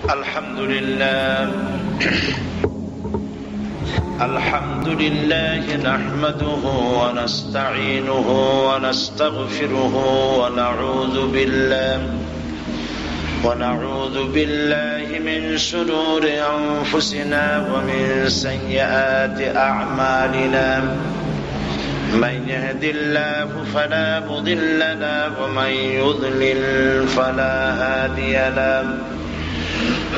الحمد لله نحمده ونستعينه ونستغفره ونعوذ بالله من شرور أنفسنا ومن سيئات أعمالنا من يهد الله فلا مضل له ومن يضلل فلا هادي له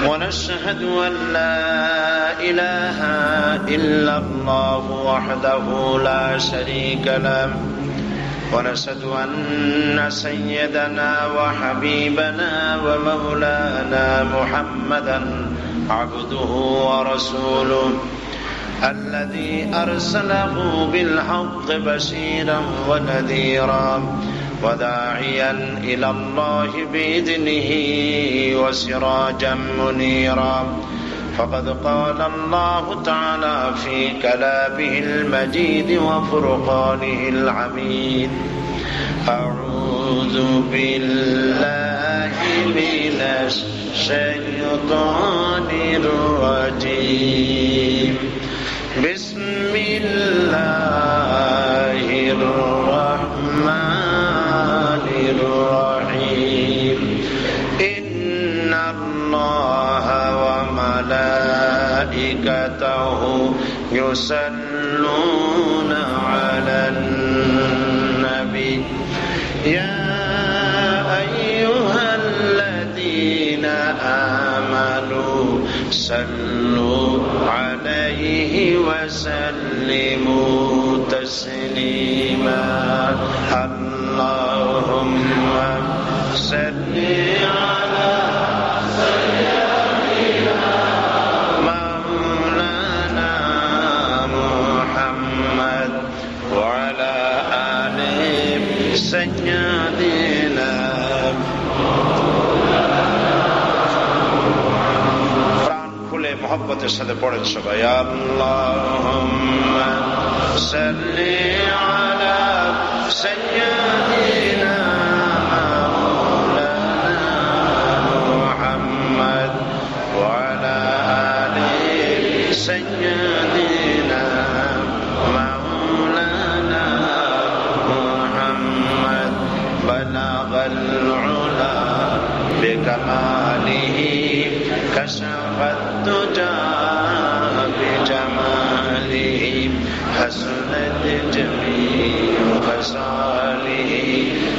ونشهد أن لا إله إلا الله وحده لا شريك له ونشهد أن سيدنا وحبيبنا ومولانا محمدا عبده ورسوله الذي أرسله بالحق بشيرا ونذيرا وداعيا إلى الله بإذنه وسراجا منيرا فقد قال الله تعالى في كلامه المجيد وفرقانه الحميد أعوذ بالله من الشيطان الرجيم بسم الله الرحمن الرحيم إن الله وملائكته يصلون على النبي يا أيها الذين آمنوا صلوا عليه وسلموا تسليما اللهم صل على سيدنا مولانا محمد وعلى آل سيدنا محبت سے پڑھیں سبحان اللهم صل على سيدنا مولانا محمد وعلى آل سيدنا مولانا محمد بلغ العلا بكماله كشف الدجى بجماله حسنت جميع خصاله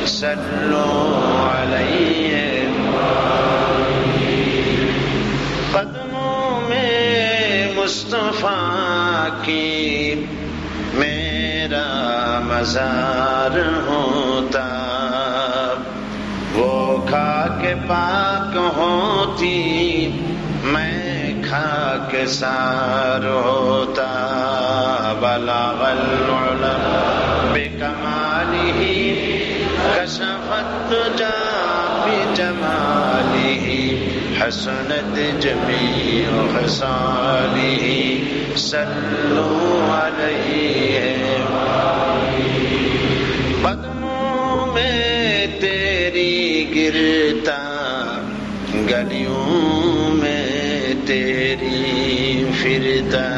صلوا عليه قدموں میں مصطفیٰ کی میرا مزار ہوتا وہ خاک پاک ہوتی میں خاک سار ہوتا بلغ العلا بکمالہ کشف الدجى بجمالہ حسنت جمیع خصالہ صلوا علیہ قدموں میں تیری گرتا گلیوں میں تیری پھرتا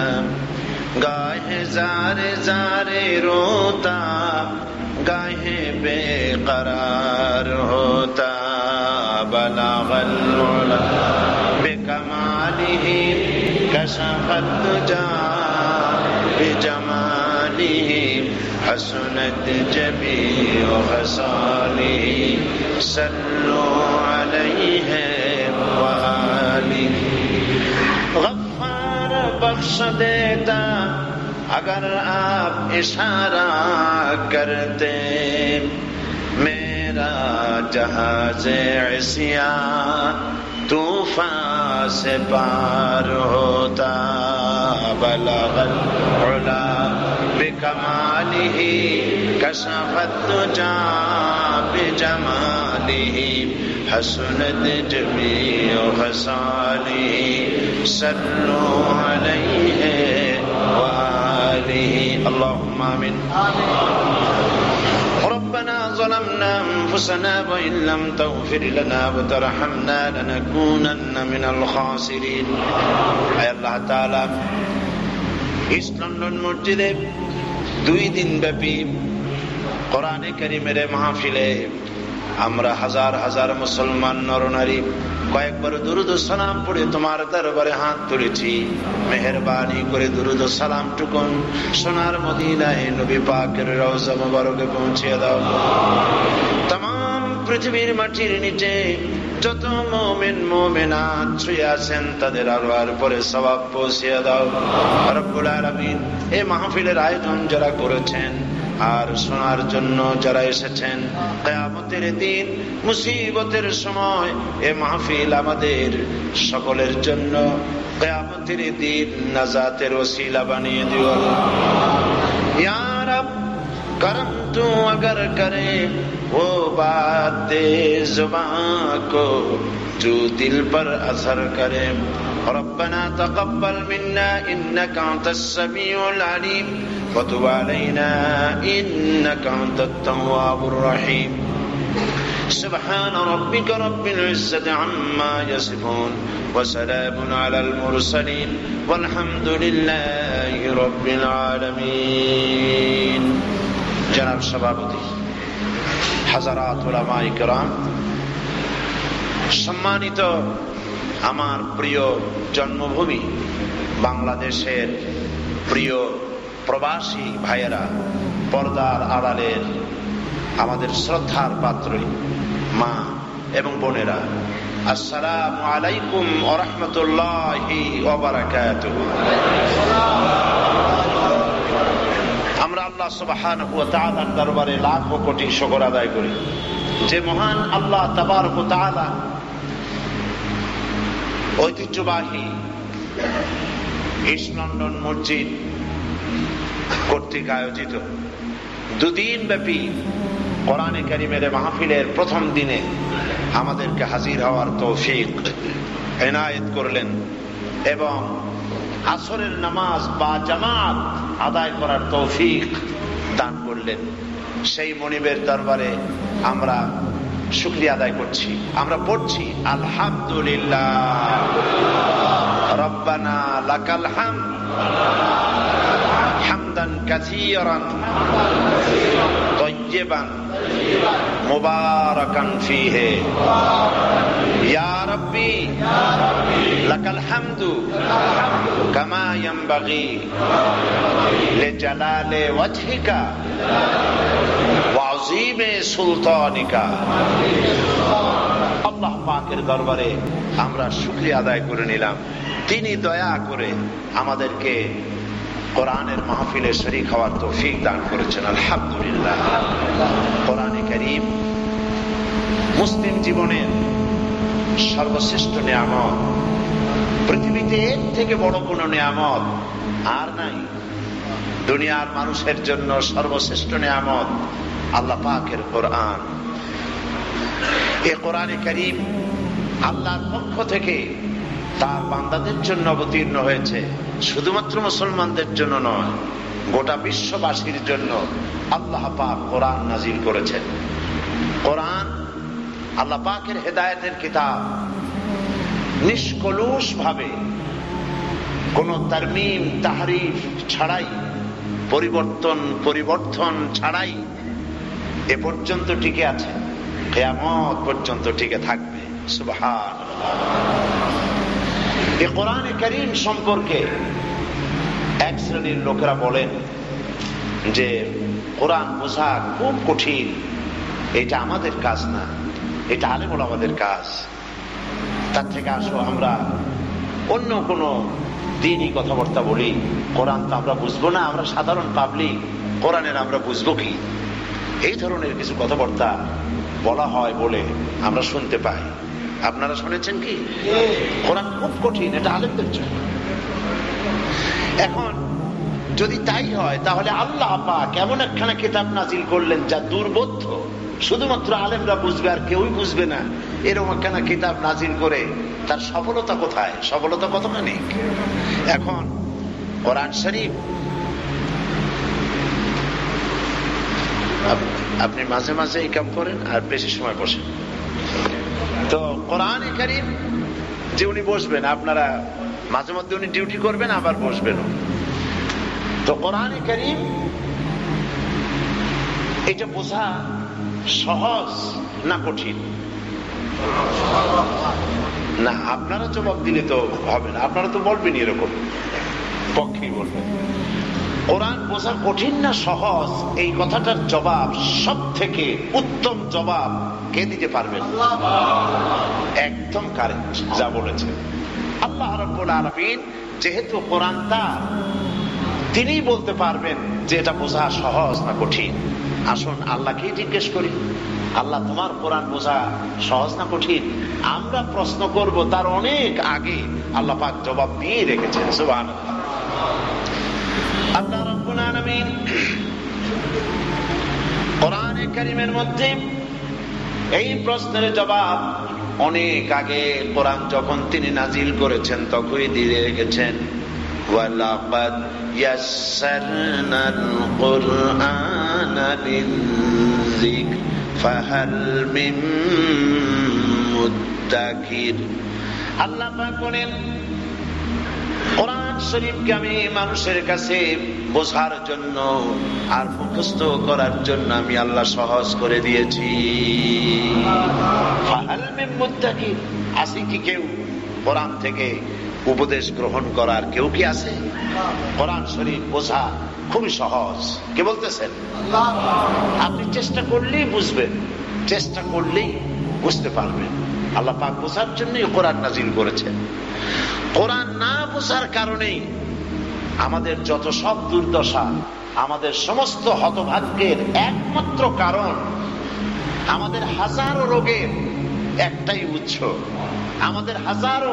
گاہے زارے زارے روتا گاہے بے قرار ہوتا بلغ العلا بکمالہ کشف الدجى بجمالہ حسنت جمیع خصالہ صلوا علیہ وآلہ غفار بخش دیتا اگر آپ اشارہ کرتے میرا جہاز عصیان طوفان سے پار ہوتا بلغ العلا بکمالہ کشف الدجى بجمالہ حسنت جمیع خصالہ صلوا علیہ وآلہ اللہم آمین ربنا ظلمنا أنفسنا وإن لم تغفر لنا وترحمنا لنكونن من الخاسرين أي الله تعالى east London মসজিদে 2 দিন ব্যাপী কোরআনে কারীমের মাহফিলে আমরা হাজার হাজার মুসলমান নরনারী কয়েকবার দুরূদ ও সালাম পড়ে তোমার দরবারে হাত তুলেছি। মেহেরবানি করে দুরূদ ও সালাম টুকুন সোনার মদিনায় নবী পাকের রওজা মুবারকে পৌঁছে দাও। तमाम পৃথিবীর মাটির নিচে যত মুমিন মুমিনাত শুয়ে আছেন তাদের আরওয়ার পরে সওয়াব পৌঁছে দাও রব্বুল আলামিন। এই মাহফিলের আয়োজন যারা করেছেন আর শোনার জন্য যারা এসেছেন, কিয়ামতের দিন মুসিবতের সময় এই মাহফিল আমাদের সকলের জন্য কিয়ামতের দিন নাজাতের ওসিলা বানিয়ে দিও ইয়া রব। करम तू अगर करे वो बात जुबान को जो दिल पर असर करे। रब्बना तक़ब्बल मिन्ना इन्नका अंतस समीउल अलीम व तुब अलैना इन्नका अंतत तव्वाबुर रहीम। सुब्हान रब्बिका रब्बिल इज्जति अम्मा यसिफून व सलामुन अलल मुरसलीन वल्हम्दुलिल्लाहि रब्बिल आलामीन। জনাব সভাপতি, হাজারাত উলামায়ে কেরাম, সম্মানিত আমার প্রিয় জন্মভূমি বাংলাদেশের প্রিয় প্রবাসী ভাইয়েরা, পর্দার আড়ালের আমাদের শ্রদ্ধার পাত্রী মা এবং বোনেরা, আসসালামু আলাইকুম ওয়া রাহমাতুল্লাহি ওয়া বারাকাতুহু। আমরা আল্লাহ সুবহানাহু ওয়া তাআলার দরবারে লাখো কোটি শুকর আদায় করি যে মহান আল্লাহ তাবারক ওয়া তাআলা ঐতিহ্যবাহী ইস্ট লন্ডন মসজিদ কর্তৃক আয়োজিত 2 দিন ব্যাপী কোরআনে কারীমের মাহফিলের প্রথম দিনে আমাদেরকে হাজির হওয়ার তৌফিক এনায়েত করলেন এবং আসরের নামাজ বা জামাত আদায় করার তৌফিক দান করলেন। সেই মনিবের দরবারে আমরা শুকরিয়া আদায় করছি। আমরা পড়ছি আলহামদুলিল্লাহ রব্বানা লাকাল হামদ হামদান কাসীরান তাইয়্যিবান মুবারাকান ফীহি ইয়া রাব্বি লাকাল হামদু কামা ইয়ানবাগি লিজালালি ওয়াজহিকা ওয়া আযীমি সুলতানিকা। আল্লাহ পাকের দরবারে আমরা শুকরিয়া আদায় করে নিলাম। তিনি দয়া করে আমাদেরকে কোরআনের মাহফিলে শরীক হওয়ার তৌফিক দান করেছেন। আলহামদুলিল্লাহ। কোরআনে কারীম মুসলিম জীবনের সর্বশ্রেষ্ঠ নিয়ামত। পৃথিবীতে এর থেকে বড় কোন নিয়ামত আর নাই। দুনিয়ার মানুষের জন্য সর্বশ্রেষ্ঠ নিয়ামত আল্লাহ পাকের কোরআন। এই কোরআনে কারীম আল্লাহর পক্ষ থেকে তার বান্দাদের জন্য অবতীর্ণ হয়েছে। শুধুমাত্র মুসলমানদের জন্য নয়, গোটা বিশ্ববাসীর জন্য আল্লাহ পাক কোরআন নাজিল করেছেন। কোরআন আল্লাহ পাকের হেদায়েতের কিতাব। নিষ্কলুষ ভাবে কোন তারমিম তাহরিফ ছাড়াই, পরিবর্তন ছাড়াই এ পর্যন্ত টিকে আছে, কিয়ামত পর্যন্ত টিকে থাকবে। সুবহানাল্লাহ। এই কোরআনে কারীম সম্পর্কে এক শ্রেণীর লোকেরা বলেন যে কোরআন বোঝা খুব কঠিন, এটা আমাদের কাজ না, এটা আলেম ওলামাদের কাজ। তার থেকে আসো আমরা অন্য কোন দিনই কথাবার্তা বলি। কোরআন তো আমরা বুঝবো না, আমরা সাধারণ পাবলিক, কোরআনের আমরা বুঝবো কি? এই ধরনের কিছু কথাবার্তা বলা হয় বলে আমরা শুনতে পাই। আপনারা শুনেছেন কি? কোরআন খুব কঠিন, এটা আলেমদের জন্য। এখন যদি তাই হয় তাহলে আল্লাহ পাক এমন একখানা কিতাব নাজিল করলেন যা দুর্বোধ্য, শুধুমাত্র আলেমরা বুঝবে আর কেউই বুঝবে না। এরকম একখানা কিতাব নাজিল করে তার সফলতা কোথায়? সফলতা কতখানি? এখন কোরআন শরীফ আপনি মাঝে মাঝে এই কাম করেন আর বেশি সময় বসেন। তো কোরআনে কারীম যে উনি বসবেন, আপনারা মাঝে মধ্যে উনি ডিউটি করবেন আবার বসবেন। তো কোরআনে কারীম এটা বোঝা সহজ না কঠিন? না, আপনারা জবাব দিলে তো হবে না, আপনারা তো বলবেন এরকম, পক্ষেই বলবেন। কোরআন বোঝা কঠিন না সহজ, এই কথাটার জবাব, সব থেকে উত্তম জবাব কে দিতে পারবেন? একদম কারেক্ট যা বলেছেন আল্লাহ রাব্বুল আলামিন। যেহেতু কোরআন তার, তিনিই বলতে পারবেন যে এটা বোঝা সহজ না কঠিন। আসুন আল্লাহকেই জিজ্ঞেস করি, আল্লাহ তোমার কোরআন বোঝা সহজ না কঠিন? আমরা প্রশ্ন করব, তার অনেক আগে আল্লাহ পাক জবাব দিয়ে রেখেছেন। সুবহানাল্লাহ। আল্লাহ রাব্বুল আলামিন কোরআনে কারীমের মধ্যে এই প্রশ্নের জবাব অনেক আগে কোরআন যখন তিনি নাজিল করেছেন তখনই দিয়ে রেখেছেন। ওয়ালাকাদ ইয়াসসারনাল কুরআনা লিযিকর ফাহাল মিন মুদ্দাকির। আল্লাহ পাক বলেন, কোরআন শরীফকে আমি মানুষের কাছে বোঝার জন্য আর মুখস্থ করার জন্য আমি আল্লাহ সহজ করে দিয়েছি। ফাহাল মিন মুদ্দাকির, আছে কি কেউ কোরআন থেকে উপদেশ গ্রহণ করার? কেউ কি আছে? কোরআন শরীফ বোঝা খুবই সহজ। কে বলতেছেন? আপনি চেষ্টা করলেই বুঝবেন, চেষ্টা করলেই বুঝতে পারবেন। আল্লাহ পাক বোঝার জন্যই কোরআন নাজিল করেছেন। কোরআন না বোঝার কারণেই আমাদের যত সব দুর্দশা, আমাদের সমস্ত হতভাগ্যের একমাত্র কারণ, আমাদের হাজারো রোগের একটাই উৎস, আমাদের হাজারো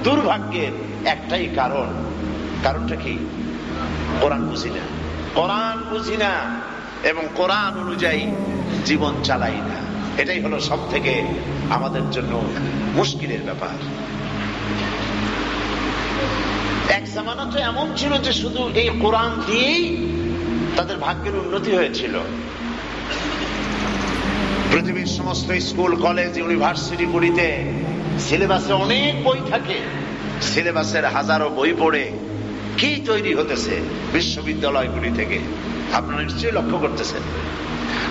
দুর্ভাগ্যের একটাই কারণ। কারণটা কি? কোরআন বুঝি না, কোরআন বুঝি না এবং কোরআন অনুযায়ী জীবন চালাই না। এটাই হলো সব থেকে আমাদের জন্য মুশকিলের ব্যাপার। এক জামানা তো এমন ছিল যে শুধু এই কোরআন দিয়েই তাদের ভাগ্যের উন্নতি হয়েছিল। পৃথিবীর সমস্ত স্কুল, কলেজ, ইউনিভার্সিটিগুলিতে সিলেবাসে অনেক বই থাকে। সিলেবাসের হাজারো বই পড়ে কি তৈরি হতেছে বিশ্ববিদ্যালয়গুলি থেকে, আপনারা নিশ্চয়ই লক্ষ্য করতেছেন।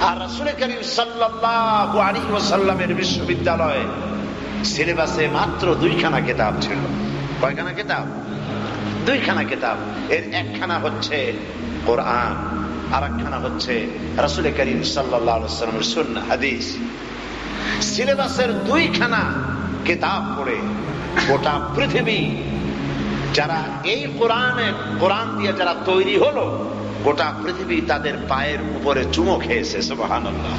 আর রাসূল কারীম সাল্লাল্লাহু আলাইহি ওয়াসাল্লামের বিশ্ববিদ্যালয়ে সিলেবাসে মাত্র 2খানা কিতাব ছিল। কয়খানা কিতাব? 2খানা কিতাব। এর একখানা হচ্ছে কোরআন, আর একখানা হচ্ছে রাসূল কারীম সাল্লাল্লাহু আলাইহি ওয়াসাল্লামের সুন্নাহ, হাদিস। সিলেবাসের 2খানা কিতাব পড়ে গোটা পৃথিবী, যারা এই কোরআন দিয়ে যারা তৈরি হলো, গোটা পৃথিবী তাদের পায়ের উপরে চুমো খেয়েছে। সুবহানাল্লাহ।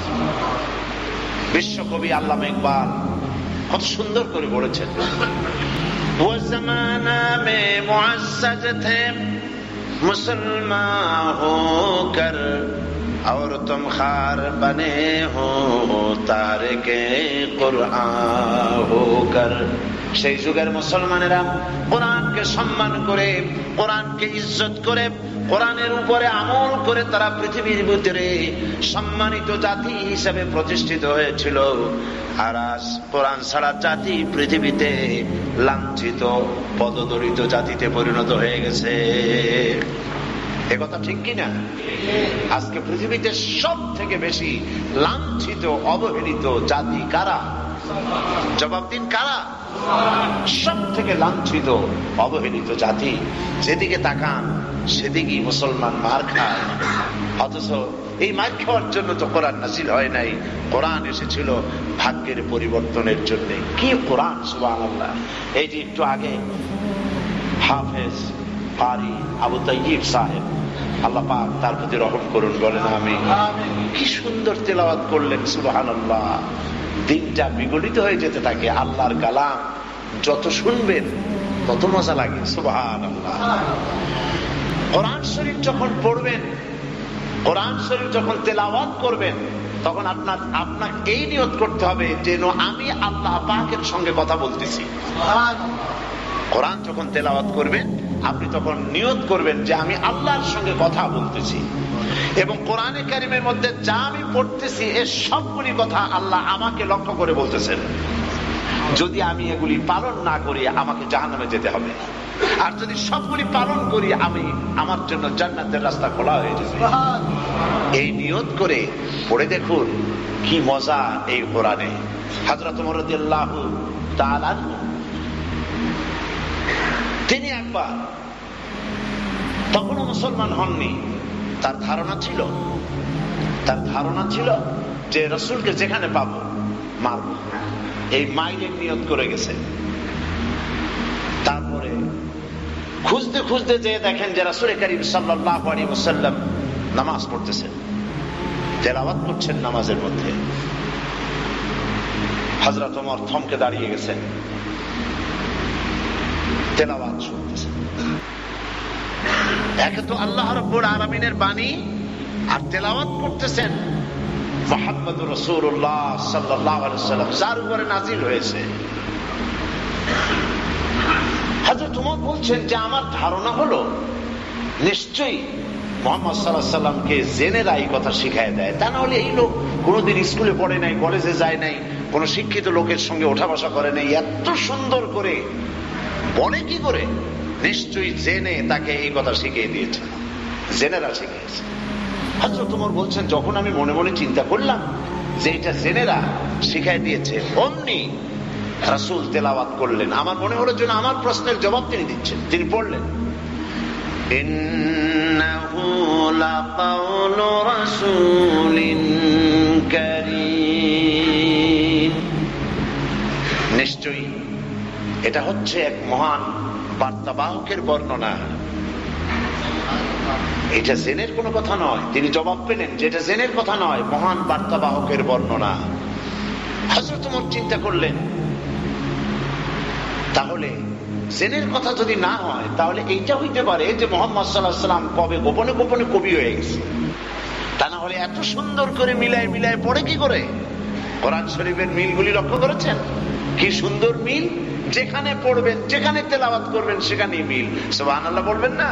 বিশ্বকবি আল্লামা ইকবাল কত সুন্দর করে বলেছেন, वो जमाना में मुअज़्ज़ज़ थे मुसलमान होकर और तुम खार बने हो तारिके कुरआन होकर। সেই যুগের মুসলমানেরা কোরআনকে সম্মান করে, কোরআনকে ইজ্জত করে, কোরআনের উপরে আমল করে তারা পৃথিবীর ভিতরে সম্মানিত জাতি হিসেবে প্রতিষ্ঠিত হয়েছিল। আর আজ কোরআন ছাড়া জাতি পৃথিবীতে লাঞ্ছিত, পদদলিত জাতিতে পরিণত হয়ে গেছে। এ কথা ঠিক কিনা? আজকে পৃথিবীতে সব থেকে বেশি লাঞ্ছিত, অবহেলিত জাতি কারা? জবাব দিন, কারা? সব থেকে লাঞ্ছিত, অবহেলিত জাতি। যেদিকে তাকান সেদিকেই মুসলমান মার খায়। অথচ এই মার খাওয়ার জন্য তো কোরআন নাযিল হয় নাই, কোরআন এসেছিল ভাগ্যের পরিবর্তনের জন্য। কি কোরআন! সুবহানাল্লাহ। এই যে একটু আগে হাফেজ কারি আবু তাইয়িব সাহেব, আল্লাহ পাক তার প্রতি রহম করুন, বলেন আমিন, কি সুন্দর তেলাওয়াত করলেন। সুবহানাল্লাহ। দিনটা বিগলিত হয়ে যেতে থাকে। আল্লাহর কালাম যত শুনবেন তত মজা লাগে। সুবহানাল্লাহ। কোরআন শরীফ যখন পড়বেন, কোরআন শরীফ যখন তেলাওয়াত করবেন, তখন আপনাকে এই নিয়ত করতে হবে যেন আমি আল্লাহ পাকের সঙ্গে কথা বলতেছি। কোরআন যখন তেলাওয়াত করবেন আপনি তখন নিয়ত করবেন যে আমি আল্লাহর সঙ্গে কথা বলতেছি। এবং কোরআনে কারিমের মধ্যে যা আমি পড়তেছি এর সবগুলি কথা আল্লাহ আমাকে লক্ষ্য করে বলতেছেন। যদি আমি এগুলি পালন না করি আমাকে জাহান্নামে যেতে হবে, আর যদি সবগুলি পালন করি আমি আমার জন্য জান্নাতের রাস্তা খোলা হয়ে যাবে। এই নিয়ত করে পড়ে দেখুন কি মজা এই কোরআনে। হযরত ওমর রাদিয়াল্লাহু তাআলা তিনি একবার, তখনও মুসলমান হননি, তার ধারণা ছিল যে রাসূলকে যেখানে পাবো মারব, এই মাইলের নিয়ত করে গেছে। তারপরে খুঁজতে খুঁজতে যে দেখেন যে রাসূল করিম সাল্লাল্লাহু আলাইহি ওয়াসাল্লাম নামাজ পড়তেছেন, তেলাওয়াত করছেন নামাজের মধ্যে। হযরত ওমর থমকে দাঁড়িয়ে গেছেন, তেলাওয়াত শুনতেছেন। একে তো আল্লাহ রাব্বুল আলামিনের বাণী, আর তেলাওয়াত করতেছেন মুহাম্মদুর রাসূলুল্লাহ সাল্লাল্লাহু আলাইহি ওয়াসাল্লাম, যার উপরে নাজিল হয়েছে। হযরত ওমর বলছেন যে আমার ধারণা হলো নিশ্চয়ই মুহাম্মদ সাল্লাল্লাহু আলাইহি ওয়াসাল্লামকে জেনেরা এই কথা শিখায় দেয়, তা না হলে এই লোক কোনোদিন স্কুলে পড়ে নাই, কলেজে যায় নাই, কোন শিক্ষিত লোকের সঙ্গে ওঠা বসা করে নাই, এত সুন্দর করে বলে কি করে? নিশ্চয়ই জেনে তাকে এই কথা শিখিয়ে দিয়েছে, জেনেরা শিখিয়েছে। হযরত ওমর বলছেন যখন আমি মনে মনে চিন্তা করলাম যে এটা জেনেরা শিখাই দিয়েছে, অমনি রাসূল তেলাওয়াত করলেন। আমার মনে হলো যেন আমার প্রশ্নের জবাব তিনি দিচ্ছেন। তিনি পড়লেন ইন্নাহু লাকাউলু রাসূলিন কারীম, নিশ্চয়ই এটা হচ্ছে এক মহান বার্তাবাহকের বর্ণনা। এটা জেনের কোনো কথা নয়। তিনি জবাব পেলেন যে এটা জেনের কথা নয়, মহান বার্তাবাহকের বর্ণনা। হযরত ওমর চিন্তা করলেন তাহলে জেনের কথা যদি না হয় তাহলে এইটা হইতে পারে যে মুহাম্মদ সাল্লাল্লাহু আলাইহি ওয়াসাল্লাম কবে গোপনে গোপনে কবি হয়ে গেছে, তা না হলে এত সুন্দর করে মিলায় মিলায় পড়ে কি করে? কোরআন শরীফের মিলগুলি লক্ষ্য করেছেন? কি সুন্দর মিল, যেখানে পড়বেন যেখানে তেলাওয়াত করবেন সেখানেই মিল। সুবহানাল্লাহ বলবেন না?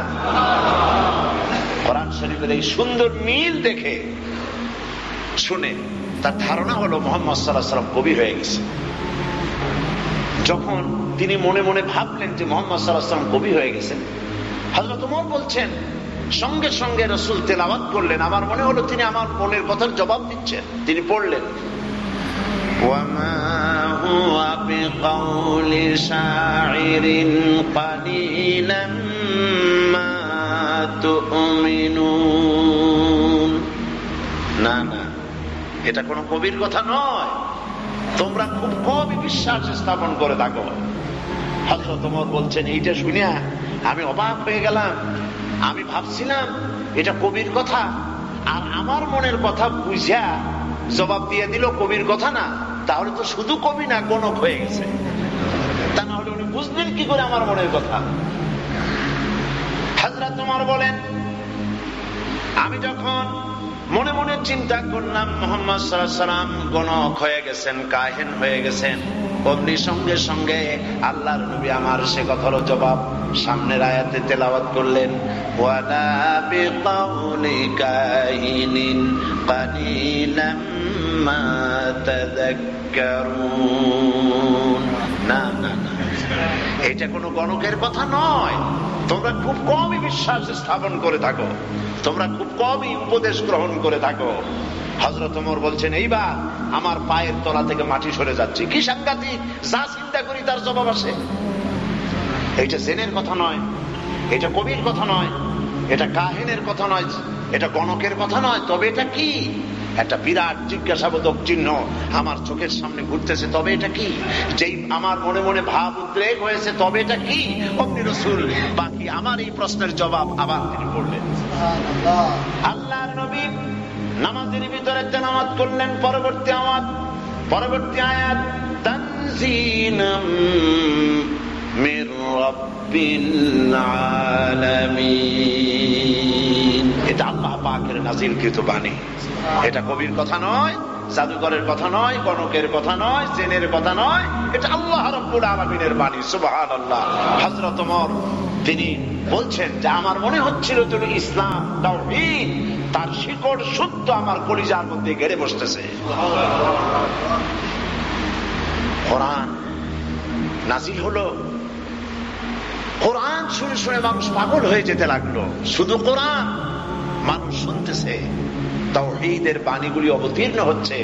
কোরআন শরীফের এই সুন্দর মিল দেখে শুনে তার ধারণা হলো মুহাম্মদ সাল্লাল্লাহু আলাইহি ওয়াসাল্লাম কবি হয়ে গেছে। যখন তিনি মনে মনে ভাবলেন যে মুহাম্মদ সাল্লাল্লাহু আলাইহি ওয়াসাল্লাম কবি হয়ে গেছেন, হযরত ওমর বলছেন সঙ্গে সঙ্গে রাসূল তেলাওয়াত করলেন। আমার মনে হলো তিনি আমার মনের কথার জবাব দিচ্ছেন। তিনি পড়লেন ওয়ামা হুয়া বিকাউলি শাইরিন কালিলাম মা তুমিনুন, না না, এটা কোনো কবির কথা নয়, তোমরা খুব কমই বিশ্বাস স্থাপন করে থাকো। হযরত ওমর বলছেন এইটা শুনে আমি অবাক হয়ে গেলাম। আমি ভাবছিলাম এটা কবির কথা, আর আমার মনের কথা বুঝা জবাব দিয়ে দিল কবির কথা না, তাহলে তো শুধু কবি না গণক হয়ে গেছে। তা না হলে উনি বুঝলেন কি করে আমার মনের কথা? হযরত ওমর বলেন আমি যখন মনে মনে চিন্তা করলাম মুহাম্মদ সাল্লাল্লাহু আলাইহি ওয়াসাল্লাম গণক হয়ে গেছেন, কাহিন হয়ে গেছেন, অমনি সঙ্গে সঙ্গে আল্লাহর নবী আমার সে কথার জবাব সামনের আয়াতে তেলাওয়াত করলেন ওয়ালা বিকাউলি কাহিনিন কালিলাম মা তাযাক্কারুন, না না না, এটা কোনো গণকের কথা নয়। তোমরা খুব কমই বিশ্বাস স্থাপন করে থাকো, তোমরা খুব কমই উপদেশ গ্রহণ করে থাকো। হযরত ওমর বলছেন এইবার আমার পায়ের তলা থেকে মাটি সরে যাচ্ছে। কি সাংঘাতিক, যা চিন্তা করি তার জবাব আসে। এটা জেনের কথা নয়, এটা কবির কথা নয়, এটা কাহিনের কথা নয়, এটা গণকের কথা নয়। তবে এটা কি? একটা বিরাট জিজ্ঞাসাবোধক চিহ্ন আমার চোখের সামনে ঘুরতেছে। তবে এটা কি? যেই আমার মনে মনে ভাব উদ্রেক হয়েছে, তবে এটা কি? অমনি রাসূল বাকি আমার এই প্রশ্নের জবাব আবার তিনি পড়লেন। আল্লাহর নবী নামাজের ভিতরে তেলাওয়াত করলেন পরবর্তী আয়াত তানজিলাম মির রাব্বিল আলামিন। এটা আল্লাহ পাকের নাযিলকৃত বাণী, এটা কবির কথা নয়, জাদুকরের কথা নয়, গণকের কথা নয়, জিনের কথা নয়, এটা আল্লাহ রাব্বুল আলামিনের বাণী। সুবহানাল্লাহ। হযরত ওমর তিনি বলছেন যে আমার মনে হচ্ছিল তুমি ইসলাম তাওহীদ তার শিকড় শুদ্ধ আমার কলিজার মধ্যে গেড়ে বসতেছে। কোরআন নাজিল হলো, কোরআন শুনে শুনে মানুষ পাগল হয়ে যেতে লাগলো। শুধু কোরআন মানুষ শুনতেছে, তাওহীদের বাণীগুলি অবতীর্ণ হচ্ছে।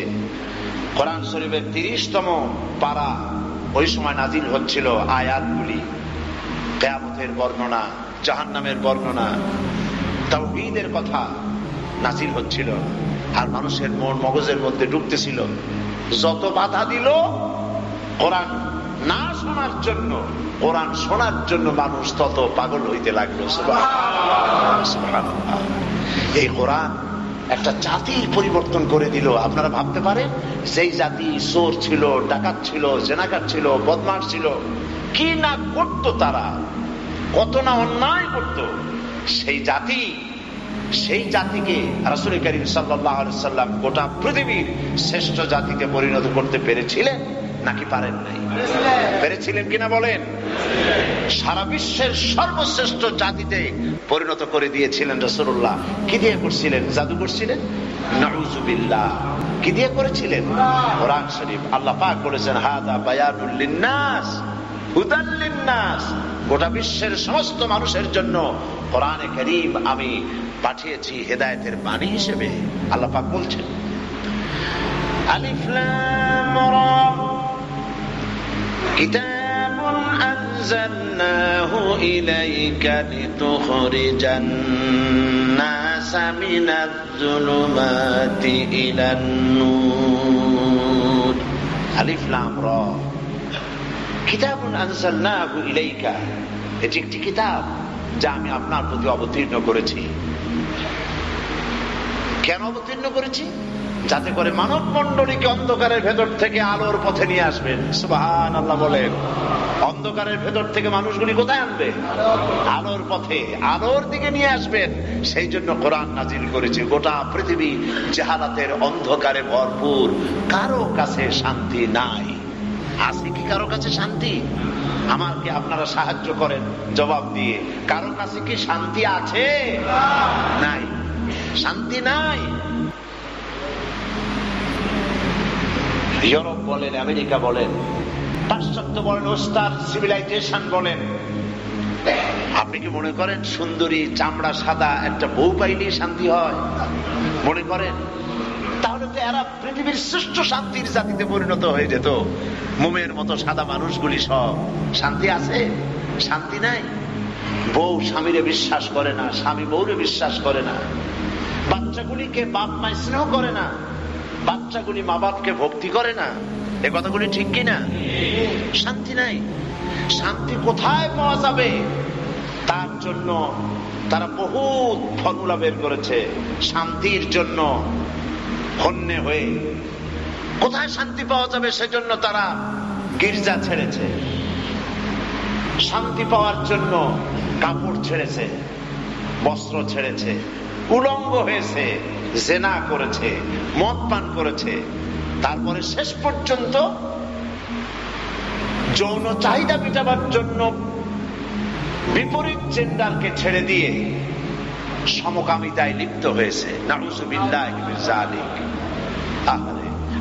কোরআন শরীফের 30তম পারা ওই সময় নাজিল হচ্ছিল। আয়াতগুলি কিয়ামতের বর্ণনা, জাহান্নামের বর্ণনা, তাওহীদের কথা নাজিল হচ্ছিল। আর মানুষের মন মগজের মধ্যে ঢুকতেছিল। যত বাধা দিল কোরআন না শোনার জন্য, কোরআন শোনার জন্য মানুষ তত পাগল হইতে লাগলো। সুবহানাল্লাহ। এই কোরআন একটা জাতি পরিবর্তন করে দিল। আপনারা ভাবতে পারেন, যেই জাতি চোর ছিল, ডাকাত ছিল, জেনাকার ছিল, বদমাশ ছিল, কি না করতো তারা, কত না অন্যায় করতো, সেই জাতিকে রাসূল করিম সাল্লাল্লাহু আলাইহি সাল্লাম গোটা পৃথিবীর শ্রেষ্ঠ জাতিতে পরিণত করতে পেরেছিলেন নাকি পারেন নাই? পেরেছিলেন কিনা বলেন? সারা বিশ্বের সর্বশ্রেষ্ঠ জাতিতে পরিণত করে দিয়েছিলেন রাসূলুল্লাহ। কি দিয়ে করছিলেন? জাদু করছিলেন? নাউযুবিল্লাহ। কি দিয়ে করেছিলেন? কোরআন শরীফ। আল্লাহ পাক বলেছেন হাদা বায়ানুল লিন্নাস হুদাল লিন্নাস। গোটা বিশ্বের সমস্ত মানুষের জন্য কোরআনে কারীম আমি পাঠিয়েছি হেদায়েতের বাণী হিসেবে। আল্লাহ পাক বলছেন আলিফ লাম রা কিতাবুন আনজালনাহু ইলাইকা লিতুখরিজান নাসা মিনাজ যুলুমাতি ইলান নূর। আলিফ লাম রা কিতাবুন আনজালনাহু ইলাইকা, এটি একটি কিতাব যা আমি আপনার প্রতি অবতীর্ণ করেছি। কেন অবতীর্ণ করেছি? যাতে করে মানব মণ্ডলীকে অন্ধকারের ভেতর থেকে আলোর পথে নিয়ে আসবেন। সুবহানাল্লাহ বলেন। অন্ধকারের ভেতর থেকে মানুষগুলি কোথায় আনবে? আলোর পথে, আলোর দিকে নিয়ে আসবেন। সেই জন্য কোরআন নাজিল করেছি। গোটা পৃথিবী জাহালাতের অন্ধকারে ভরপুর, কারো কাছে শান্তি নাই। আছে কি কারো কাছে শান্তি? আমাকে আপনারা সাহায্য করেন জবাব দিয়ে, কারো কাছে কি শান্তি আছে? নাই, শান্তি নাই। ইউরোপ বলেন, আমেরিকা বলেন, পাশ্চাত্য বলেন, ওস্টার সিভিলাইজেশন বলেন, আপনি কি মনে করেন সুন্দরী চামড়া সাদা একটা বউ পাইলেই শান্তি হয়? মনে করেন? তাহলে তো এরা পৃথিবীর শ্রেষ্ঠ শান্তির জাতিতে পরিণত হয়ে যেত। মোমের মতো সাদা মানুষগুলি সব শান্তি আছে? শান্তি নাই। বউ স্বামীরে বিশ্বাস করে না, স্বামী বউরে বিশ্বাস করে না, বাচ্চাগুলিকে বাপ মা স্নেহ করে না, বাচ্চাগুলি মা বাপকে ভক্তি করে না। এ কথাগুলি ঠিক কিনা? শান্তি নাই। শান্তি কোথায় পাওয়া যাবে? তার জন্য তারা বহুত ফর্মুলা বের করেছে শান্তির জন্য। হন্যে হয়ে কোথায় শান্তি পাওয়া যাবে সেজন্য তারা গির্জা ছেড়েছে, শান্তি পাওয়ার জন্য কাপড় ছেড়েছে, বস্ত্র ছেড়েছে, উলঙ্গ হয়েছে, জেনা করেছে, মদ পান করেছে। তারপরে শেষ পর্যন্ত যৌন চাহিদা মেটাবার জন্য বিপরীত জেন্ডারকে ছেড়ে দিয়ে সমকামিতায় লিপ্ত হয়েছে। নাউযুবিল্লাহি মিন যালিক।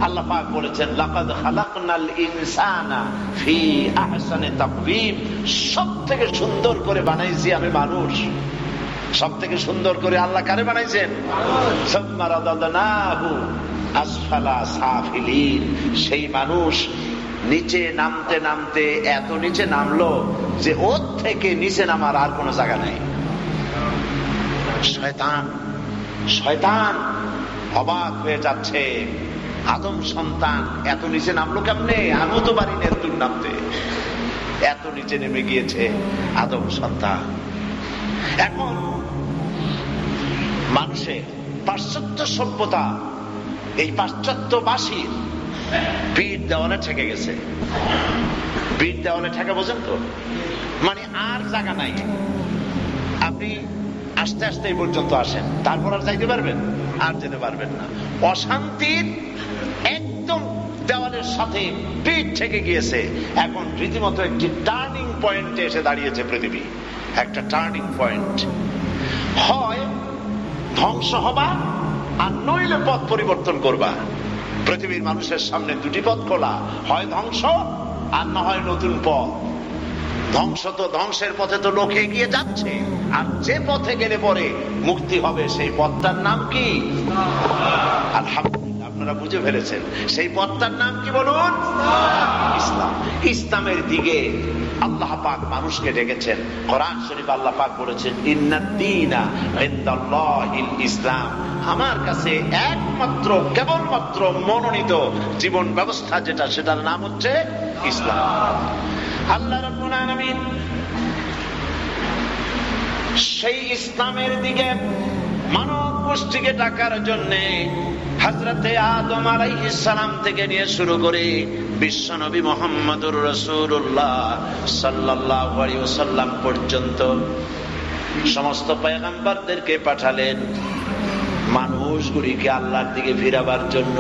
আল্লাহ পাক বলেছেন লাকাদ খালাকনাল ইনসানা ফি আহসানি তাকওয়িম। সবথেকে সুন্দর করে বানাইছি আমি মানুষ। সবথেকে সুন্দর করে আল্লাহ কারে বানাইছেন? সুম্মা রাদাদনাহু আসফালা সাফিলিন। সেই মানুষ নিচে নামতে নামতে এত নিচে নামলো যে ওর থেকে নিচে নামার আর কোনো জায়গা নাই। শয়তান অবাক হয়ে যাচ্ছে, আদম সন্তান এত নিচে নামলো কেমনে? আমিও তো পারি না এত নামতে। এত নিচে নেমে গিয়েছে আদম সন্তান। এখন মানুষের পাশ্চাত্য সভ্যতা, এই পাশ্চাত্যবাসীর বীর দেওয়ালে ঠেকে গেছে। বীর দেওয়ালে ঠেকে, বোঝেন তো? মানে আর জায়গা নাই। আপনি আস্তে আস্তে এই পর্যন্ত আসেন, তারপর আর যাইতে পারবেন? আর যেতে পারবেন না। অশান্তির একদম দেওয়ালের সাথে পিঠ থেকে গিয়েছে। এখন রীতিমতো একটি টার্নিং পয়েন্টে এসে দাঁড়িয়েছে পৃথিবী, একটা টার্নিং পয়েন্ট। হয় ধ্বংস হবা আর নইলে পথ পরিবর্তন করবা। পৃথিবীর মানুষের সামনে দুটি পথ খোলা, হয় ধ্বংস আর না হয় নতুন পথ। ধ্বংস তো ধ্বংসের পথে তো লোক এগিয়ে যাচ্ছে, আর যে পথে গেলে পরে মুক্তি হবে সেই পথটার নাম কি? আলহামদুলিল্লাহ, আপনারা বুঝে ফেলেছেন। সেই পথটার নাম কি বলুন? ইসলাম। ইসলামের দিকে আল্লাহ পাক মানুষকে ডেকেছেন। কোরআন শরীফ আল্লাহ পাক বলেছেন, ইন্নাদ-দীনা ইনদাল্লাহিল ইসলাম। আমার কাছে একমাত্র কেবলমাত্র মনোনীত জীবন ব্যবস্থা যেটা, সেটার নাম হচ্ছে ইসলাম। আল্লাহ রাব্বুল আলামিন সেই ইসলামের দিকে মানব গোষ্ঠীকে ডাকার জন্য হযরতে আদম আলাইহিস সালাম থেকে নিয়ে শুরু করে বিশ্ব নবী মুহাম্মদুর রাসূলুল্লাহ সাল্লাল্লাহু আলাইহি ওয়াসাল্লাম পর্যন্ত সমস্ত পয়গম্বরদেরকে পাঠালেন মানুষগুলিকে আল্লাহর দিকে ফিরাবার জন্য।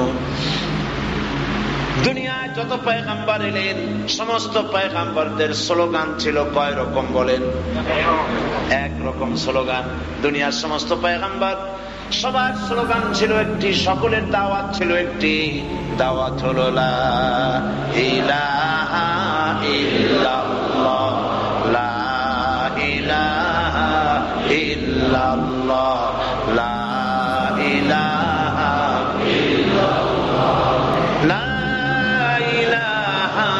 দুনিয়ায় যত পয়গম্বর এলেন, সমস্ত পয়গম্বরদের স্লোগান ছিল কয় রকম বলেন? এক রকম স্লোগান। দুনিয়ার সমস্ত পয়গম্বর সবার স্লোগান ছিল একটি, সকলের দাওয়াত ছিল একটি। দাওয়াত হলো লা ইলাহা ইল্লাল্লাহ, লা ইলাহা ইল্লাল্লাহ, লা ইলাহা ইল্লাল্লাহ, লা ইলাহা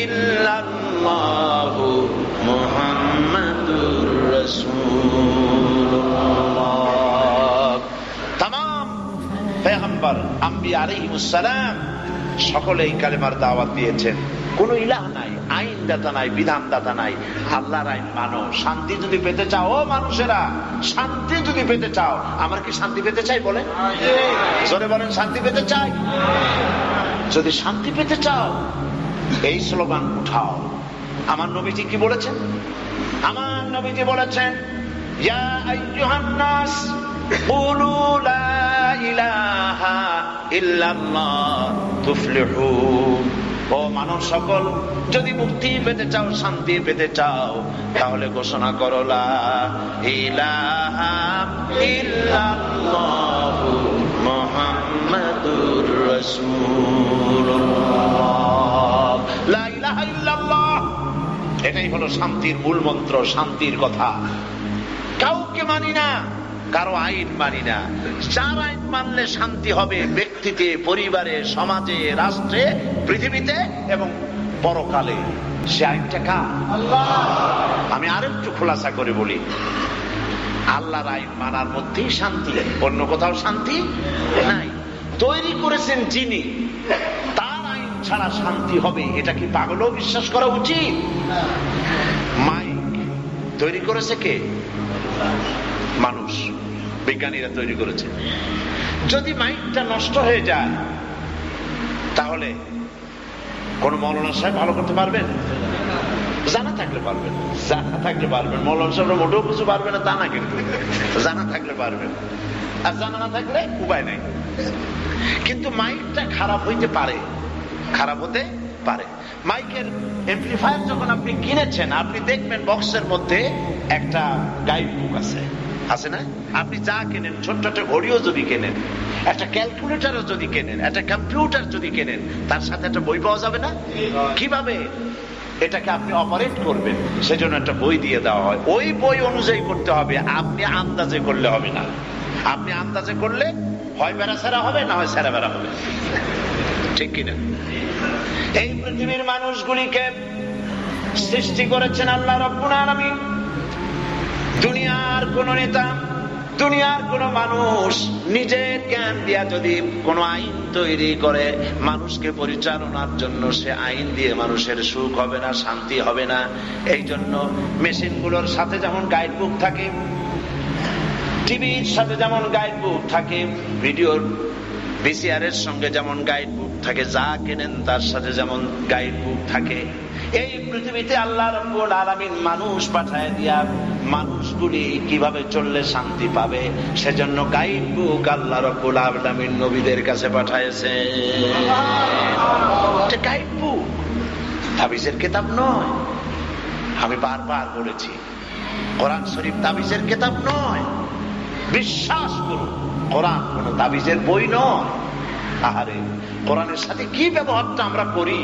ইল্লাল্লাহু মুহাম্মাদুর রাসূলুল্লাহ। तमाम পয়গম্বর আম্বিয়া আলাইহিস সালাম সকলেই কালেমার দাওয়াত দিয়েছেন। কোন ইলাহ নাই, আইন দাতা নাই, বিধান দাতা নাই। আল্লাহর আইন মানো। শান্তি যদি পেতে চাও, ও মানুষেরা, শান্তি যদি পেতে চাও, আমরা কি শান্তি পেতে চাই বলেন? জোরে বলেন, শান্তি পেতে চাই? যদি শান্তি পেতে চাও এই স্লোগান উঠাও। আমার নবীজি কি বলেছেন? আমার নবীজি বলেছেন, ইয়া আইয়ুহান নাস কুলু লা ইলাহা ইল্লাল্লাহ তুফলিহুন। ও মানব সকল, যদি মুক্তি পেতে চাও, শান্তি পেতে চাও, তাহলে ঘোষণা করো লা ইলাহা ইল্লাল্লাহু মুহাম্মাদুর রাসূলুল্লাহ। লা ইলাহা ইল্লাল্লাহ, এটাই হলো শান্তির মূল মন্ত্র, শান্তির কথা। কাউকে মানি না, কারো আইন মানি না। যার আইন মানলে শান্তি হবে ব্যক্তিতে, পরিবারে, সমাজে, রাষ্ট্রে, পৃথিবীতে এবং পরকালে, সে আইনটা কার? আল্লাহ। আমি আরেকটু খোলাসা করে বলি, আল্লাহর আইন মানার মধ্যেই শান্তি, অন্য কোথাও শান্তি নাই। তৈরি করেছেন যিনি, তার আইন ছাড়া শান্তি হবে, এটা কি পাগলও বিশ্বাস করা উচিত? মাইক তৈরি করেছে কে? মানুষ, বিজ্ঞানীরা তৈরি করেছে। যদি মাইকটা নষ্ট হয়ে যায় তাহলে কোন মৌলানা সাহেব ভালো করতে পারবেন? জানা থাকলে পারবেন, জানা থাকলে পারবেন। মৌলানা সাহেব মোটেও কিছু পারবে না তা না, কিন্তু জানা থাকলে পারবেন, আর জানা না থাকলে উপায় নেই। কিন্তু মাইকটা খারাপ হইতে পারে, খারাপ হতে পারে। মাইকের এমপ্লিফায়ার যখন আপনি কিনেছেন, আপনি দেখবেন বক্সের মধ্যে একটা গাইড বুক আছে, আছে না? আপনি যা কেনেন, ছোট্ট একটা ঘড়িও যদি কেনেন, একটা ক্যালকুলেটরও যদি কেনেন, একটা কম্পিউটার যদি কেনেন, তার সাথে একটা বই পাওয়া যাবে না? কিভাবে এটাকে আপনি অপারেট করবেন সেজন্য একটা বই দিয়ে দেওয়া হয়। ওই বই অনুযায়ী করতে হবে, আপনি আন্দাজে করলে হবে না। আপনি আন্দাজে করলে হয় বেড়া সেরা হবে, না হয় সেরা বেড়া হবে, ঠিক কিনা? এই পৃথিবীর মানুষগুলিকে সৃষ্টি করেছেন আল্লাহ রাব্বুল আলামিন। দুনিয়ার কোন নেতা, দুনিয়ার কোন মানুষ নিজের জ্ঞান দিয়া যদি কোন আইন তৈরি করে মানুষকে পরিচালনার জন্য, সে আইন দিয়ে মানুষের সুখ হবে না, শান্তি হবে না। এই জন্য মেশিনগুলোর সাথে যেমন গাইড বুক থাকে, টিভির সাথে যেমন গাইড বুক থাকে, ভিডিওর ভিসিআর এর সঙ্গে যেমন গাইড বুক থাকে, যা কেনেন তার সাথে যেমন গাইড বুক থাকে, এই পৃথিবীতে আল্লাহ রাব্বুল আলামিন মানুষ পাঠায় দিয়া মানুষগুলি কিভাবে চললে শান্তি পাবে সেজন্য গাইড বুক আল্লাহ রাব্বুল আলামিন নবীদের কাছে পাঠায়েছে। এটা গাইড বুক, তাবিজের কিতাব নয়। আমি বারবার বলেছি, কোরআন শরীফ তাবিজের কিতাব নয়। বিশ্বাস করুন, কোরআন কোন তাবিজের বই নয়। আহারে, কোরআনের সাথে কি ব্যবহারটা আমরা করি,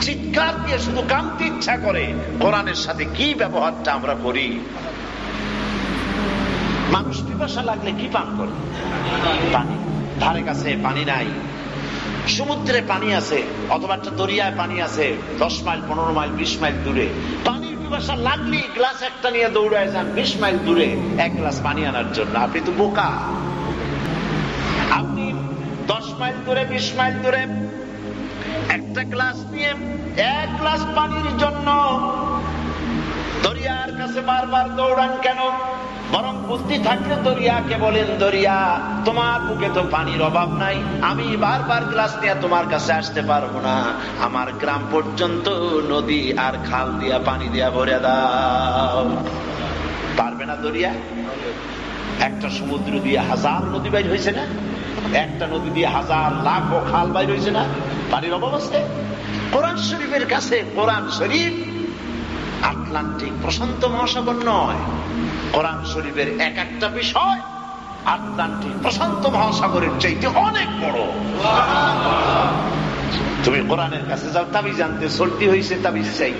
চিৎকার দিয়ে শুধু কাঁদতে ইচ্ছা করে। কোরআনের সাথে কি ব্যবহারটা আমরা করি। মানুষ পিপাসা লাগলে কি পান করে? পানি। ধারে কাছে পানি নাই, সমুদ্রে পানি আছে অথবা একটা দরিয়ায় পানি আছে 10 মাইল 15 মাইল 20 মাইল দূরে। পানির পিপাসা লাগলে গ্লাস একটা নিয়ে দৌড়ায় যান 20 মাইল দূরে এক গ্লাস পানি আনার জন্য। আপনি তো বোকা। আপনি 10 মাইল দূরে 20 মাইল দূরে একটা গ্লাস নিয়ে এক গ্লাস পানির জন্য দরিয়ার কাছে বারবার দৌড়ান কেন? বরং বুদ্ধি থাকলে দরিয়াকে বলেন, দরিয়া তোমার বুকে তো পানির অভাব নাই, আমি বারবার গ্লাস নিয়ে তোমার কাছে আসতে পারবো না, আমার গ্রাম পর্যন্ত নদী আর খাল দিয়া পানি দিয়া ভরে দাও। পারবে না দরিয়া? একটা সমুদ্র দিয়ে হাজার নদী বাইর হয়েছে না? একটা নদী দিয়ে হাজার লাখো খাল বাইর হয়েছে না? পানির অভাব আছে? কোরআন শরীফের কাছে কোরআন শরীফ আটলান্টিক প্রশান্ত মহাসাগর নয়। কোরআন শরীফের এক একটা বিষয় আটলান্টিক প্রশান্ত মহাসাগরের চাইতে অনেক বড়। তুমি কোরআনের কাছে যাও, তাবিজ আনতে সর্দি হয়েছে তাবিজ চাই,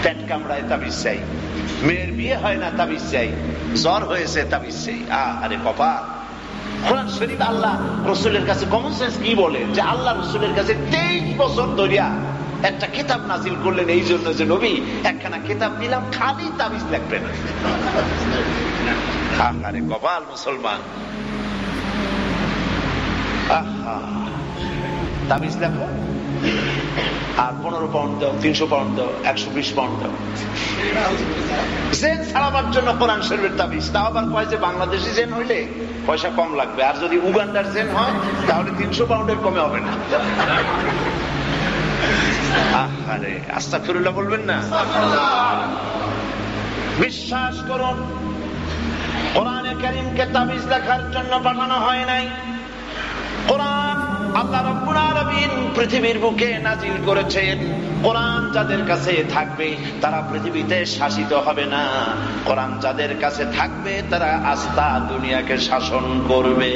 পেট কামড়ায় তাবিজ চাই, মেয়ের বিয়ে হয় না তাবিজ চাই, জ্বর হয়েছে তাবিজ চাই। আরে কপাল। কোরআন শরীফ আল্লাহ রসুলের কাছে কমন সেন্স কি বলে যে আল্লাহ রসুলের কাছে 23 বছর ধরিয়া একটা কিতাব নাজিল করলেন এই জন্য যে নবী একখানা কিতাব দিলাম খালি তাবিজ লাগবে না। আরে কপাল মুসলমান। তাবিজ লেখো আর 15 পাউন্ড দাও, 300 পাউন্ড দাও, 120 পাউন্ড দাও। জেন ছাড়াবার জন্য কোরআন শরীফের তাবিজ। তাও আবার কয় যে বাংলাদেশি জেন হইলে পয়সা কম লাগবে, আর যদি উগান্ডার জেন হয় তাহলে 300 পাউন্ডের কমে হবে না। আরে আস্তাগফিরুল্লাহ বলবেন না? বিশ্বাস করুন, কোরআনে কারীমকে তাবিজ লেখার জন্য পাঠানো হয় নাই। কোরআন আল্লাহ রাব্বুল আলামিন পৃথিবীর বুকে নাজিল করেছেন। কোরআন যাদের কাছে থাকবে তারা পৃথিবীতে শাসিত হবে না। কোরআন যাদের কাছে থাকবে তারা আস্থা দুনিয়াকে শাসন করবে।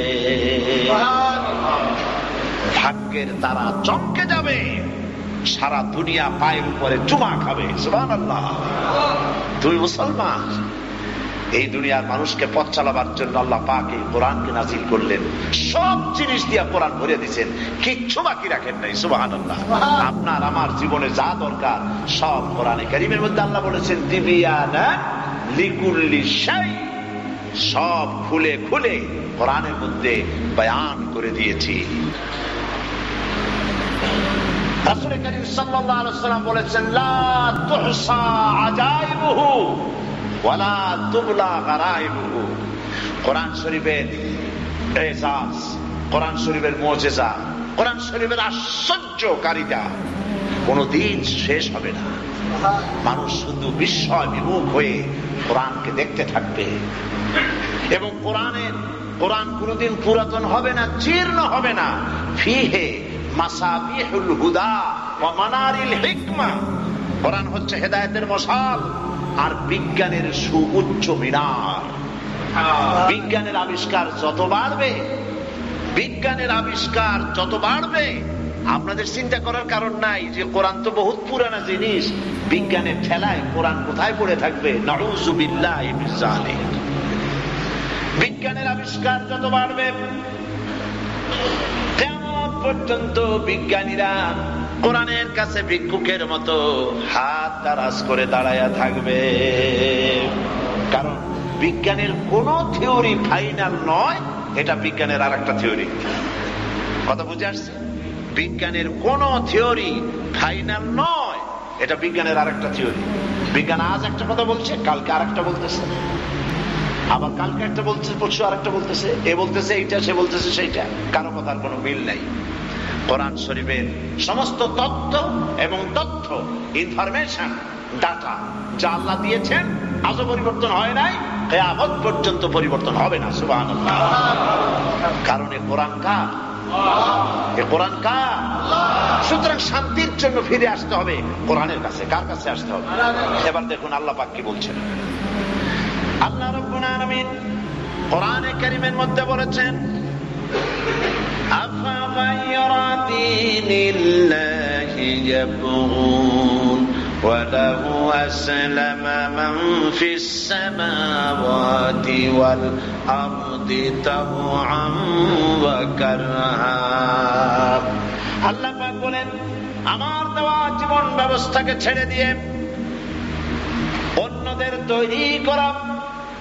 ভাগ্যের তারা চমকে যাবে, সারা দুনিয়া পায়ের উপরে চুমা খাবে। সুবহানাল্লাহ। তুই মুসলমান, এই দুনিয়ার মানুষকে পথ চালাবার জন্য আল্লাহ পাক এই কোরআনকে নাজিল করলেন। সব জিনিস দিয়ে কোরআন ভরে দিয়েছেন, কিচ্ছু বাকি রাখেন নাই। সুবহানাল্লাহ। আপনার আমার জীবনে যা দরকার সব কোরআনে কারীমের মধ্যে আল্লাহ বলেছেন তিবিয়ানা লিকুল্লি শাই। সব খুলে খুলে কোরআনের মধ্যে বয়ান করে দিয়েছি। রাসূল কারীম সাল্লাল্লাহু আলাইহি ওয়াসাল্লাম বলেছেন লা তুহসা আজাইবুহু ওয়ালা তুবলা গারাইবুহু। কোরআন শরীফের এজাজ, কোরআন শরীফের মুজিজা, কোরআন শরীফের আশ্চর্যকারিতা কোনদিন শেষ হবে না। মানুষ শুধু বিস্ময় বিমুখ হয়ে কোরআনকে দেখতে থাকবে এবং কোরআন কোনদিন পুরাতন হবে না, জীর্ণ হবে না। ফিহে মাসাবিহুল হুদা ওয়া মানারিল হিকমা। কোরআন হচ্ছে হেদায়েতের মশাল আর বিজ্ঞানের সুউচ্চ মিনার। বিজ্ঞানের আবিষ্কার যত বাড়বে আপনাদের চিন্তা করার কারণ নাই যে কোরআন তো বহুত পুরানা জিনিস, বিজ্ঞানের ঠেলায় কোরআন কোথায় পড়ে থাকবে। নাউযুবিল্লাহি মিন যালিক। বিজ্ঞানের আবিষ্কার যত বাড়বে কিয়ামত পর্যন্ত বিজ্ঞানীরা কোরআনের কাছে ভিক্ষুকের মতো হাত দারাজ করে দাঁড়ায়া থাকবে। কারণ বিজ্ঞানের কোন থিওরি ফাইনাল নয়, এটা বিজ্ঞানের আর একটা থিওরি। কথা বুঝে আসছে? বিজ্ঞানের কোন থিওরি ফাইনাল নয়, এটা বিজ্ঞানের আর একটা থিওরি। বিজ্ঞান আজ একটা কথা বলছে, কালকে আর একটা বলতেছে। আবার কালকে একটা বলতেছে, পরশু আর একটা বলতেছে, এ বলতেছে এইটা, সে বলতেছে সেইটা, কারো কথার কোনো মিল নাই। কোরআন শরীফের সমস্ত তত্ত্ব এবং তথ্য, ইনফরমেশন, ডাটা যা আল্লাহ দিয়েছেন আজও পরিবর্তন হয় নাই, কিয়ামত পর্যন্ত পরিবর্তন হবে না। সুবহানাল্লাহ। কারণ এই কোরআন কার? এই কোরআন কার? সুতরাং শান্তির জন্য ফিরে আসতে হবে কোরআনের কাছে। কার কাছে আসতে হবে? এবার দেখুন আল্লাহ পাক কি বলছেন। আল্লাহ রাব্বুল আলামিন কোরআনে কারীমের মধ্যে বলেছেন, আফাগায়রা দীনিল্লাহি ইয়াবগুন ওয়া লাহু আসলামা মান ফিস সামাওয়াতি ওয়াল আরদি তাওআন ওয়া কারহা। আল্লাহ পাক বলেন, আমার দেওয়া জীবন ব্যবস্থাকে ছেড়ে দিয়ে অন্যদের তৈরি করা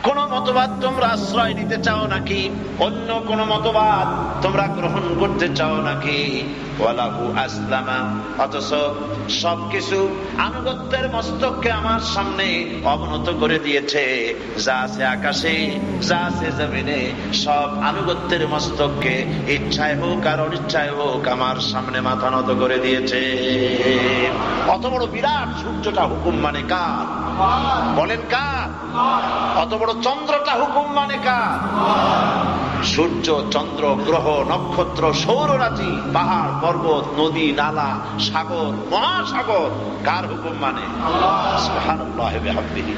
কোন মতবাদ তোমরা আশ্রয় নিতে চাও নাকি? অন্য কোন মতবাদ তোমরা গ্রহণ করতে চাও নাকি? ওয়ালাহু আসলামা, অথচ সবকিছু আনুগত্যের মস্তককে আমার সামনে অবনত করে দিয়েছে। যা আছে আকাশে, যা আছে জমিনে, সব আনুগত্যের মস্তককে ইচ্ছায় হোক আর অনিচ্ছায় হোক আমার সামনে মাথা নত করে দিয়েছে। অত বড় বিরাট সূর্যটা হুকুম মানে কার? বলেন কার? অত বড় চন্দ্রটা হুকুম মানে কার? সূর্য, চন্দ্র, গ্রহ, নক্ষত্র, সৌররাশি, পাহাড়, পর্বত, নদী, নালা, সাগর, মহাসাগর কার হুকুম মানে? সুবহানাল্লাহি ওয়া বিহামদিহি।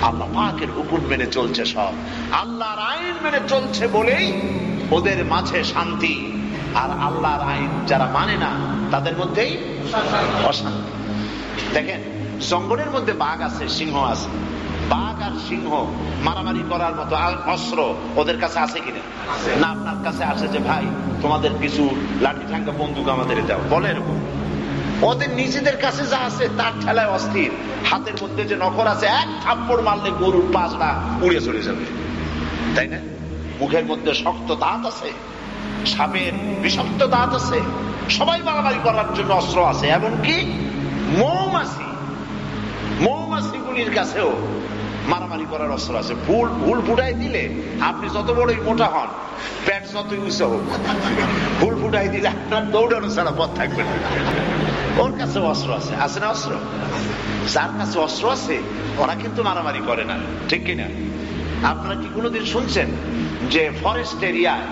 আল্লাহ পাকের হুকুম মেনে চলছে সব। আল্লাহর আইন মেনে চলছে বলেই ওদের মাঝে শান্তি। আর আল্লাহর আইন যারা মানে না তাদের মধ্যেই অশান্তি। দেখেন, জঙ্গলের মধ্যে বাঘ আছে, সিংহ আছে। বাঘ আর সিংহ মারামারি করার মতো অস্ত্র ওদের কাছে আছে কিনা? না আপনার কাছে আসে যে ভাই তোমাদের কিছু লাঠি ঠাঙ্গা বন্দুক আমাদের দাও, বলে এরকম? ওদের নিজেদের কাছে যা আছে তার ঠেলায় অস্থির। হাতের মধ্যে যে নখর আছে, এক থাপ্পড় মারলে গরুর পাঁচটা উড়ে চলে যাবে, তাই না? মুখের মধ্যে শক্ত দাঁত আছে, সাপের বিষাক্ত দাঁত আছে। সবাই মারামারি করার জন্য অস্ত্র আছে। এমনকি মৌমাছিগুলির কাছেও মারামারি করার অস্ত্র আছে। ভুল ফুটাই দিলে আপনি যত বড়ই মোটা হন, পেট যতই উঁচু হোক, ভুল ফুটাই দিলে আপনার দৌড়ানো ছাড়া পথ থাকবে না। ওর কাছে অস্ত্র আছে, আছে না অস্ত্র? যার কাছে অস্ত্র আছে ওরা কিন্তু মারামারি করে না, ঠিক কিনা? আপনারা কি কোনোদিন শুনছেন যে ফরেস্ট এরিয়ায়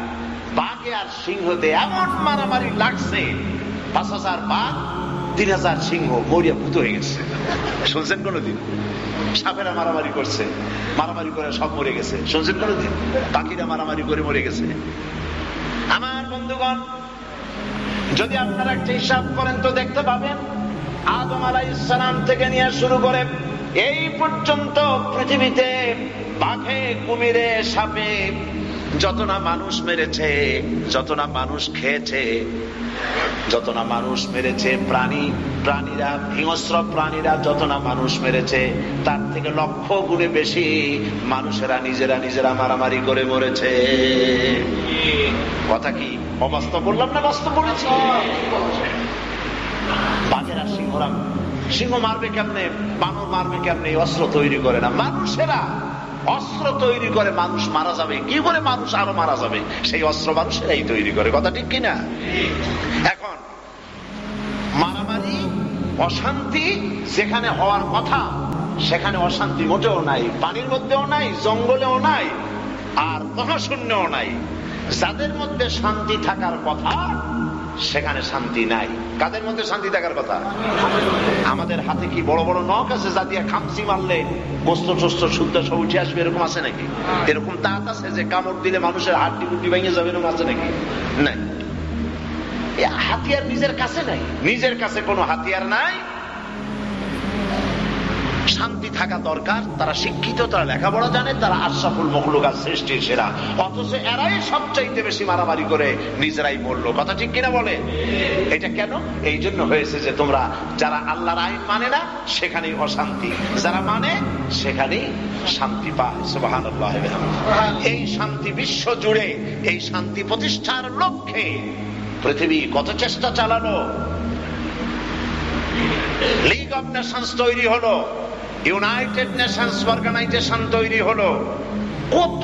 বাঘে আর সিংহতে এমন মারামারি লাগছে, ৫,০০০ বাঘ ৩,০০০ সিংহ মরিয়া ভূত হয়ে গেছে? শুনছেন কোনোদিন? সাপেরা মারামারি করছে, মারামারি করে সব মরে গেছে, শুনছেন কোনোদিন? পাখিরা মারামারি করে মরে গেছে। আমার বন্ধুগণ, যদি আপনারা একটা হিসাব করেন তো দেখতে পাবেন আদম আলাইহিস সালাম থেকে নিয়ে শুরু করে এই পর্যন্ত পৃথিবীতে বাঘে, কুমিরে, সাপে যত না মানুষ মেরেছে, যত না মানুষ খেয়েছে, যত না মানুষ মেরেছে, প্রাণীরা, হিংস্র প্রাণীরা যত না মানুষ মেরেছে, তার থেকে লক্ষ গুণে বেশি মানুষেরা নিজেরা মারামারি করে মরেছে। কথা কি অবাস্তব বললাম না বাস্তব বলেছি? বাঘেরা সিংহ মারবে কেমনে, বানর মারবে কেমনে? অস্ত্র তৈরি করে না, মানুষেরা অস্ত্র তৈরি করে। মানুষ মারা যাবে কি করে? মানুষ আরো মারা যাবে, সেই অস্ত্র মানুষেরাই তৈরি করে। কথা ঠিক কিনা? এখন মারামারি, অশান্তি যেখানে হওয়ার কথা সেখানে অশান্তি মোটেও নাই। পানির মধ্যেও নাই, জঙ্গলেও নাই, আর মহাশূন্যও নাই। যাদের মধ্যে শান্তি থাকার কথা সেখানে শান্তি নাই। কাদের মধ্যে শান্তি থাকার কথা? আমাদের হাতে কি বড় বড় নখ আছে যা দিয়ে খামচি মারলে গোস্ত টোস্ত শুদ্ধ সব উঠে আসবে? এরকম আছে নাকি? এরকম দাঁত আছে যে কামড় দিলে মানুষের হাড্ডি গুড্ডি ভেঙে যাবে? এরকম আছে নাকি? নাই। হাতিয়ার নিজের কাছে নাই, নিজের কাছে কোনো হাতিয়ার নাই। শান্তি থাকা দরকার। তারা শিক্ষিত, তারা লেখাপড়া জানে, তারা আশরাফুল মখলুকাত, সৃষ্টির সেরা, অথচ এরাই সবচাইতে বেশি মারামারি করে নিজেরাই মরলো। কথা ঠিক কিনা বলে? এটা কেন? এই জন্য হয়েছে যে তোমরা যারা আল্লাহর আইন মানে না সেখানেই অশান্তি, যারা মানে সেখানেই শান্তি পায়। সুবহানাল্লাহ। এই শান্তি বিশ্ব জুড়ে, এই শান্তি প্রতিষ্ঠার লক্ষ্যে পৃথিবী কত চেষ্টা চালানো। লিগ অব নেশনস তৈরি হলো, ইউনাইটেড নেশনস অর্গানাইজেশন তৈরি হলো, কত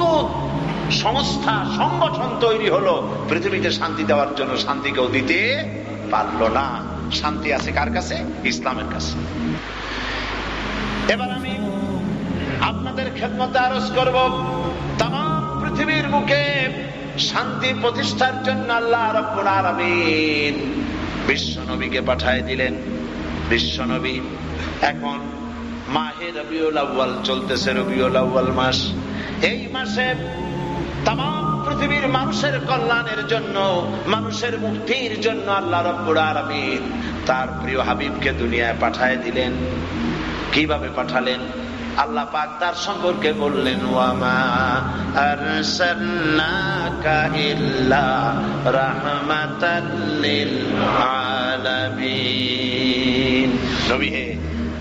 সংস্থা সংগঠন তৈরি হলো পৃথিবীতে শান্তি দেওয়ার জন্য, শান্তি কেউ দিতে পারলো না। শান্তি আছে কার কাছে? ইসলামের কাছে। এবার আমি আপনাদের খেদমতে আরজ করব, তামাম পৃথিবীর বুকে শান্তি প্রতিষ্ঠার জন্য আল্লাহ রাব্বুল আলামিন বিশ্ব নবীকে পাঠিয়ে দিলেন। বিশ্ব নবী এখন মাহে রবিউল আউয়াল চলতেছে, রবিউল আউয়াল মাস। এই মাসে তামাম পৃথিবীর মানুষের কল্যাণের জন্য, মানুষের মুক্তির জন্য আল্লাহ রাব্বুল আলামিন তার প্রিয় হাবিবকে দুনিয়ায় পাঠিয়ে দিলেন। কিভাবে পাঠালেন? আল্লাহ পাক তার সম্পর্কে বললেন, ওয়ামা আরসালনাকা ইল্লা রাহমাতাল লিল আলামিন। নবী হে,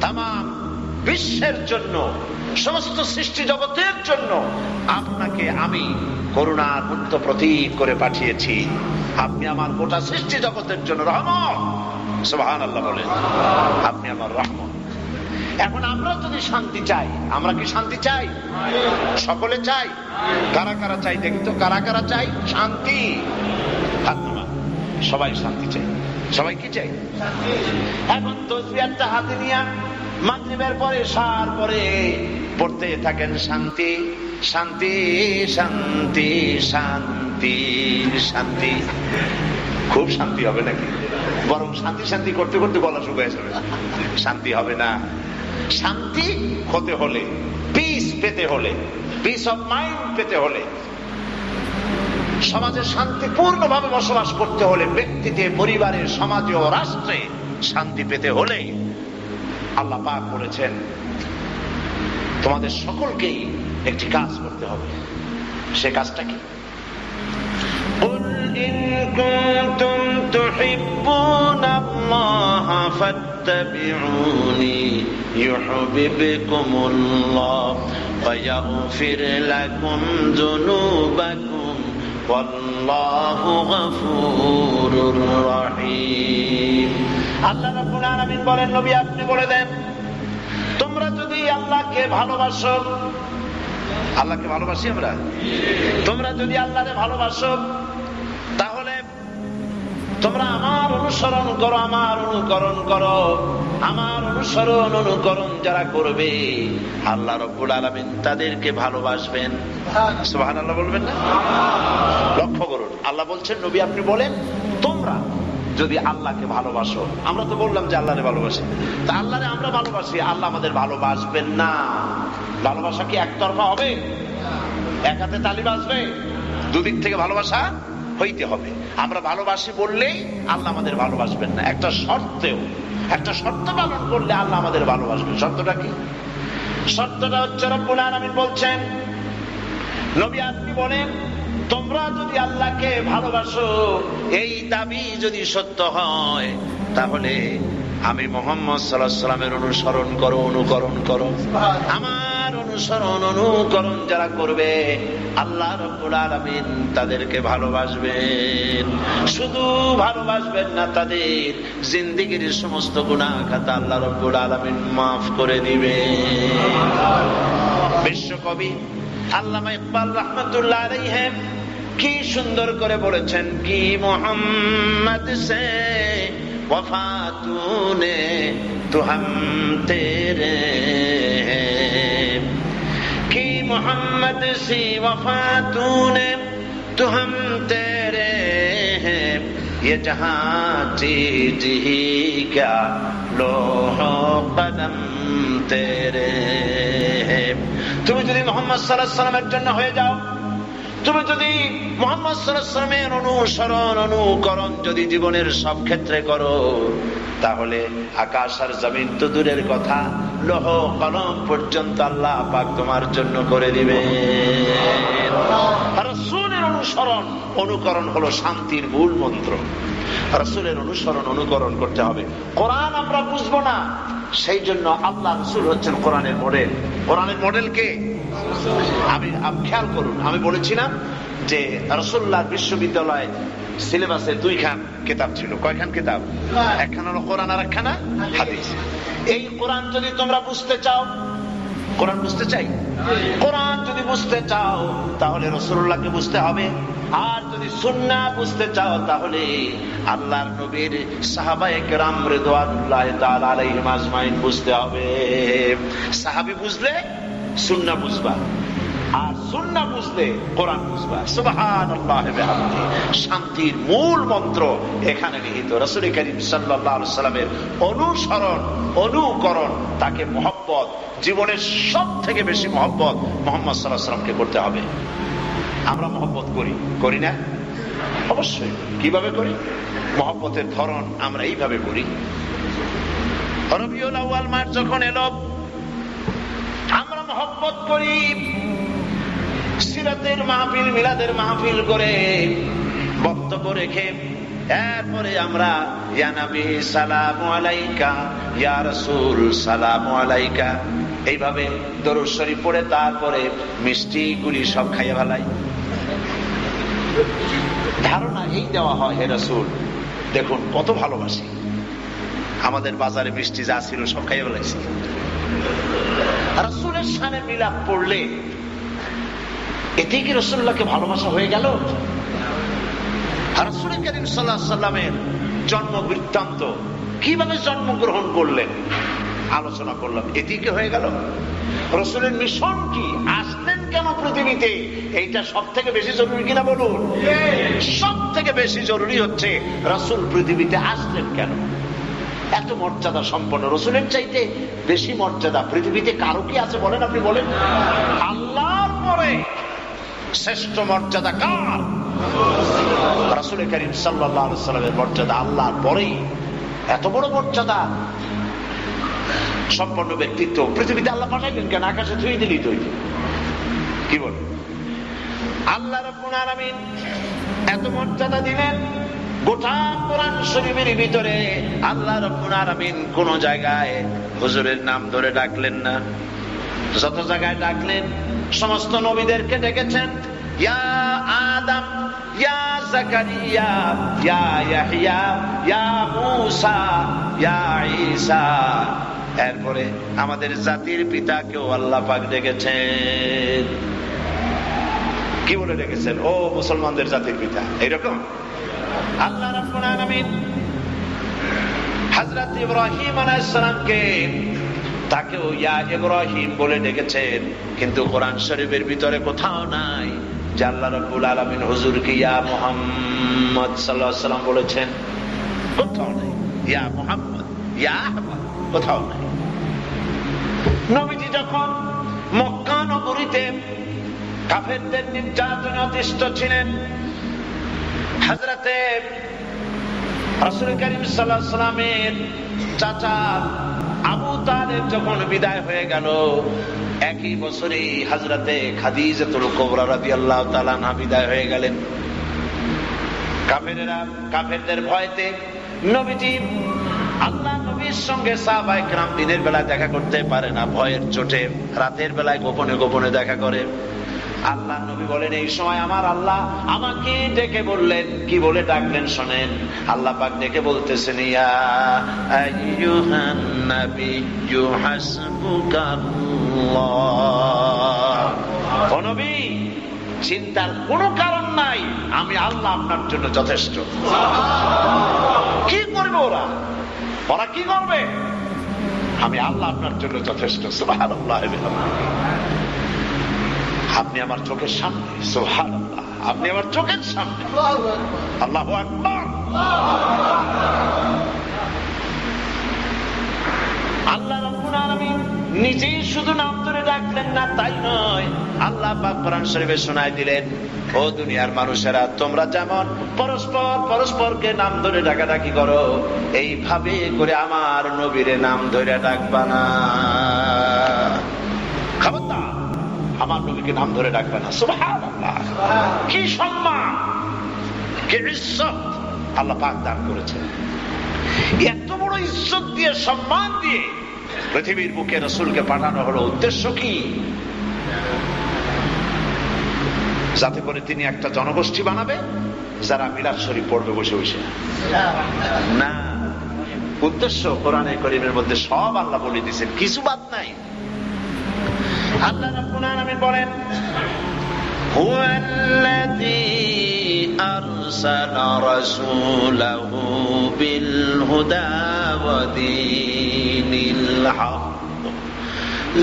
তামাম বিশ্বের জন্য, সমস্ত সৃষ্টি জগতের জন্য আপনাকে আমি করুণার মুক্ত প্রতীক করে পাঠিয়েছি। আপনি আমার গোটা সৃষ্টি জগতের জন্য রহমত। সুবহানাল্লাহ বলেন, আপনি আমার রহমত। এখন আমরা যদি শান্তি চাই, আমরা কি শান্তি চাই? সকলে চাই। কারা কারা চাই দেখি তো, কারা কারা চাই শান্তি? হাত নামান। সবাই শান্তি চাই। সবাই কি চাই? এখন তসবিহটা হাতে নিয়ে মাগরিবের পরে সার পরে পড়তে থাকেন শান্তি শান্তি শান্তি শান্তি শান্তি। খুব শান্তি হবে নাকি? বরং শান্তি শান্তি করতে করতে গলা শুকিয়ে যাবে। শান্তি হবে না। শান্তি হতে হলে, পিস পেতে হলে, পিস অফ মাইন্ড পেতে হলে, সমাজে শান্তিপূর্ণভাবে বসবাস করতে হলে, ব্যক্তিতে, পরিবারে, সমাজে ও রাষ্ট্রে শান্তি পেতে হলে আল্লাহ পাক বলেছেন তোমাদের সকলকেই একটি কাজ করতে হবে। সে কাজটা কি? قُلْ إِن كُنتُمْ تُحِبُّونَ اللَّهَ فَاتَّبِعُونِي يُحْبِبْكُمُ اللَّهُ وَيَغْفِرْ لَكُمْ ذُنُوبَكُمْ وَاللَّهُ غَفُورٌ رَحِيمٌ। আল্লাহ রাব্বুল আলামিন বলেন, নবী আপনি বলে দেন, তোমরা যদি আল্লাহকে ভালোবাসো, আল্লাহকে ভালোবাসি আমরা, তোমরা যদি আল্লাহকে ভালোবাসো তাহলে তোমরা আমার অনুসরণ করো, আমার অনুকরণ করো। আমার অনুসরণ অনুকরণ যারা করবে আল্লাহ রাব্বুল আলামিন তাদেরকে ভালোবাসবেন। সুবহানাল্লাহ বলবেন না? লক্ষ্য করুন, আল্লাহ বলছেন নবী আপনি বলেন তোমরা যদি আল্লাহকে ভালোবাসো। আমরা তো বললাম যে আল্লাহরে ভালোবাসি, তা আল্লাহরে আমরা ভালোবাসি, আল্লাহ আমাদের ভালোবাসবেন না। ভালোবাসা কি একতরফা হবে? এক হাতে তালি বাজবে? দুদিক থেকে ভালোবাসা হইতে হবে। আমরা ভালোবাসি বললেই আল্লাহ আমাদের ভালোবাসবেন না। একটা শর্তেও, একটা শর্ত পালন করলে আল্লাহ আমাদের ভালোবাসবেন। শর্তটা কি? শর্তটা হচ্ছে রব্বুল আলামিন বলছেন নবী আপনি বলেন তোমরা যদি আল্লাহকে ভালোবাসো, এই দাবি যদি সত্য হয় তাহলে আমি মুহাম্মদ সাল্লাল্লাহু আলাইহি ওয়াসাল্লামের অনুসরণ করো, অনুকরণ করো। আমার অনুসরণ অনুকরণ যারা করবে আল্লাহ রাব্বুল আলামিন তাদেরকে ভালোবাসবেন। শুধু ভালোবাসবেন না, তাদের জিন্দেগীর সমস্ত গুনাহ খাতা আল্লাহ রাব্বুল আলামিন মাফ করে দিবেন। বিশ্বকবি আল্লামা ইকবাল রাহমাতুল্লাহ আলাইহি কি সুন্দর করে বলেছেন, কি মোহাম্মদ সে वफा तूने तो हम तेरे हैं, कि मोहम्मद सी वफा तूने तो हम तेरे हैं, ये जहां चीज ही क्या लोहो कदम तेरे हैं। তুমি যদি মুহাম্মদ সাল্লাল্লাহু আলাইহি ওয়াসাল্লামের জন্য হয়ে যাও, তুমি যদি মুহাম্মদ সাল্লাল্লাহু আলাইহি ওয়াসাল্লামের অনুসরণ অনুকরণ যদি জীবনের সব ক্ষেত্রে করো, তাহলে আকাশ আর জমিন তো দূরের কথা, লৌহ কলম পর্যন্ত আল্লাহ পাক তোমার জন্য করে দিবেন। রাসূলের অনুসরণ অনুকরণ হলো শান্তির মূল মন্ত্র। রাসূলের অনুসরণ অনুকরণ করতে হবে। কোরআন আমরা বুঝবো না, সেই জন্য আল্লাহ রাসূল হচ্ছেন কোরআনের মডেল। কোরআনের মডেল কে? আমি খেয়াল করুন, আমি বলেছিলাম যে রাসূলুল্লাহ বিশ্ববিদ্যালয়ে সিলেবাসে 2 খান কিতাব ছিল। কয়খান কিতাব? একখান হলো কোরআন আর একখানা হাদিস। এই কোরআন যদি তোমরা বুঝতে চাও, কোরআন বুঝতে চাই? কোরআন যদি বুঝতে চাও তাহলে রাসূলুল্লাহকে বুঝতে হবে, আর যদি সুন্নাহ বুঝতে চাও তাহলে আল্লাহর নবীর সাহাবায়ে কেরাম রিদওয়ানুল্লাহি তাআলা আলাইহিম আজমাইন বুঝতে হবে। সাহাবী বুঝলে সুন্নাহ বুঝবা, আর সুন্নাহ বুঝলে কোরআন বুঝবা। সুবহানাল্লাহি ওয়া বিহামদিহি। শান্তির মূল মন্ত্র এখানে নিহিত। রাসূল করিম সাল্লাল্লাহু আলাইহি ওয়াসাল্লামের অনুসরণ, অনুকরণ, তাকে মহব্বত, জীবনের সবথেকে বেশি মহব্বত মুহাম্মদ সাল্লাল্লাহু আলাইহি ওয়াসাল্লামকে করতে হবে। আমরা মহব্বত করি না? অবশ্যই। কিভাবে করি? মহব্বতের ধরন আমরা এইভাবে করি। রবিউল আউয়াল মাস যখন এলো আমরা মহব্বত করি, সিরাতের মাহফিল, মিলাদের মাহফিল করে বক্তব্য রেখে এরপরে আমরা ইয়া নবী সালামু আলাইকা, ইয়া রাসূল সালামু আলাইকা, এইভাবে দরুদ শরীফ পড়ে তারপরে মিষ্টি গুলি সব খাইয়ে ফেলাই। ধারণা এই দেওয়া হয়, হে রাসূল দেখুন কত ভালোবাসি, আমাদের বাজারে মিষ্টি যা ছিল সব খাইয়ে ফেলাইছি। রাসূলের শানে মিলাদ পড়লে এতে কি রাসূলুল্লাহকে ভালোবাসা হয়ে গেল? রাসূল করিম সাল্লাল্লাহু আলাইহি ওয়াসাল্লামের জন্ম বৃত্তান্ত, কিভাবে জন্মগ্রহণ করলেন আলোচনা করলাম, এতে কি হয়ে গেল? রাসূলের মিশন কি, আসলেন কেন পৃথিবীতে, এইটা সব থেকে বেশি জরুরি কিনা বলুন? সব থেকে বেশি জরুরি হচ্ছে রাসূল পৃথিবীতে আসলেন কেন। এত মর্যাদা সম্পন্ন রাসূলের চাইতে বেশি মর্যাদা পৃথিবীতে কারো কি আছে বলেন? আপনি বলেন। আল্লাহর পরে শ্রেষ্ঠ মর্যাদা কার? রাসূল করিম সাল্লাল্লাহু আলাইহি ওয়াসাল্লামের মর্যাদা আল্লাহর পরেই। এত বড় মর্যাদা সম্পন্ন ব্যক্তিত্ব পৃথিবীতে আল্লাহ পাঠাইলেন কেন? আকাশে ছুঁয়ে দিলি তুই, কি বল? আল্লাহ রাব্বুল আলামিন এত মর্যাদা দিলেন, গোটা কোরআন শরীফের ভিতরে আল্লাহ রাব্বুল আলামিন কোন জায়গায় হুজুরের নাম ধরে ডাকলেন না। যত জায়গায় ডাকলেন সমস্ত নবীদেরকে ডেকেছেন, ইয়া আদম, ইয়া জাকারিয়া, ইয়া ইয়াহইয়া, ইয়া মূসা, ইয়া ঈসা। এরপরে আমাদের জাতির পিতাকেও আল্লাহ পাক ডেকেছেন। কি বলে ডেকেছেন? ও মুসলমানদের জাতির পিতা। এইরকম আল্লাহ রাব্বুল আলামিন হযরত ইব্রাহিম আলাইহিস সালামকে তাকেও ইয়া ইব্রাহিম বলে ডেকেছেন, কিন্তু কোরআন শরীফের ভিতরে কোথাও নাই যে আল্লাহ রাব্বুল আলামিন হুজুরকে ইয়া মুহাম্মদ সাল্লাল্লাহু আলাইহি ওয়াসাল্লাম বলেছেন। কোথাও নাই। ইয়া মুহাম্মদ, ইয়া আহমদ, কোথাও নাই। নবীজি যখন মক্কা নগরীতে কাফেরদের নির্যাতনে অতিষ্ঠ ছিলেন, হযরতে রাসূল করিম সাল্লাল্লাহু আলাইহি ওয়াসাল্লামের চাচা আবু তালেব যখন বিদায় হয়ে গেল, একই বছরে হযরতে খাদিজাতুল কুবরা রাদিয়াল্লাহু তাআলা আনহা বিদায় হয়ে গেলেন। কাফেরদের ভয়তে নবীজি আল্লাহ নবীর সঙ্গে সাহাবায়ে কেরাম দিনের বেলায় দেখা করতে পারে না, ভয়ের চোটে রাতের বেলায় গোপনে গোপনে দেখা করে। আল্লাহ নবী বলেন, এই সময় আমার আল্লাহ আমাকে ডেকে বললেন, কি বলে ডাকলেন শোনেন। আল্লাহ পাক ডেকে বলতেছেন, ইয়া আইয়ুহান নাবিয়্যু হাসবুকাল্লাহ। ও নবী, চিন্তার কোনো কারণ নাই, আমি আল্লাহ আপনার জন্য যথেষ্ট। কি করবে ওরা? ওরা কি করবে? আমি আল্লাহ আপনার জন্য যথেষ্ট। সুবহানাল্লাহ। আপনি আমার চোখের সামনে, সুবহানাল্লাহ, আপনি আমার চোখের সামনে। আল্লাহু আকবার। আল্লাহ রাব্বুল আলামিন নিজেই শুধু নাম ধরে ডাকলেন না, তাই নয়, আল্লাহ পাক কোরআন শরীফে শোনায় দিলেন, ও দুনিয়ার মানুষেরা, তোমরা যেমন পরস্পরকে নাম ধরে ডাকাডাকি করো, এইভাবে করে আমার নবীরে নাম ধরে ডাকবা না। খবরদার, আমার নবীকে নাম ধরে ডাকবে না। সুবহানাল্লাহ। কি সম্মান, কি ইজ্জত আল্লাহ পাক দান করেছেন। এত বড় ইজ্জত দিয়ে, সম্মান দিয়ে পৃথিবীর বুকে রাসূলকে পাঠানো হলো। উদ্দেশ্য কি? যাতে করে তিনি একটা জনগোষ্ঠী বানাবে যারা মিলাদ শরীফ পড়বে বসে বসে না। উদ্দেশ্য কোরআনে কারীমের মধ্যে সব আল্লাহ বলে দিয়েছেন, কিছু বাদ নাই। আল্লাহ রাব্বুল আলামিন বলেন হুয়াল্লাযী আরসালা রাসূলাহু বিল হুদা ওয়া দীনিল হক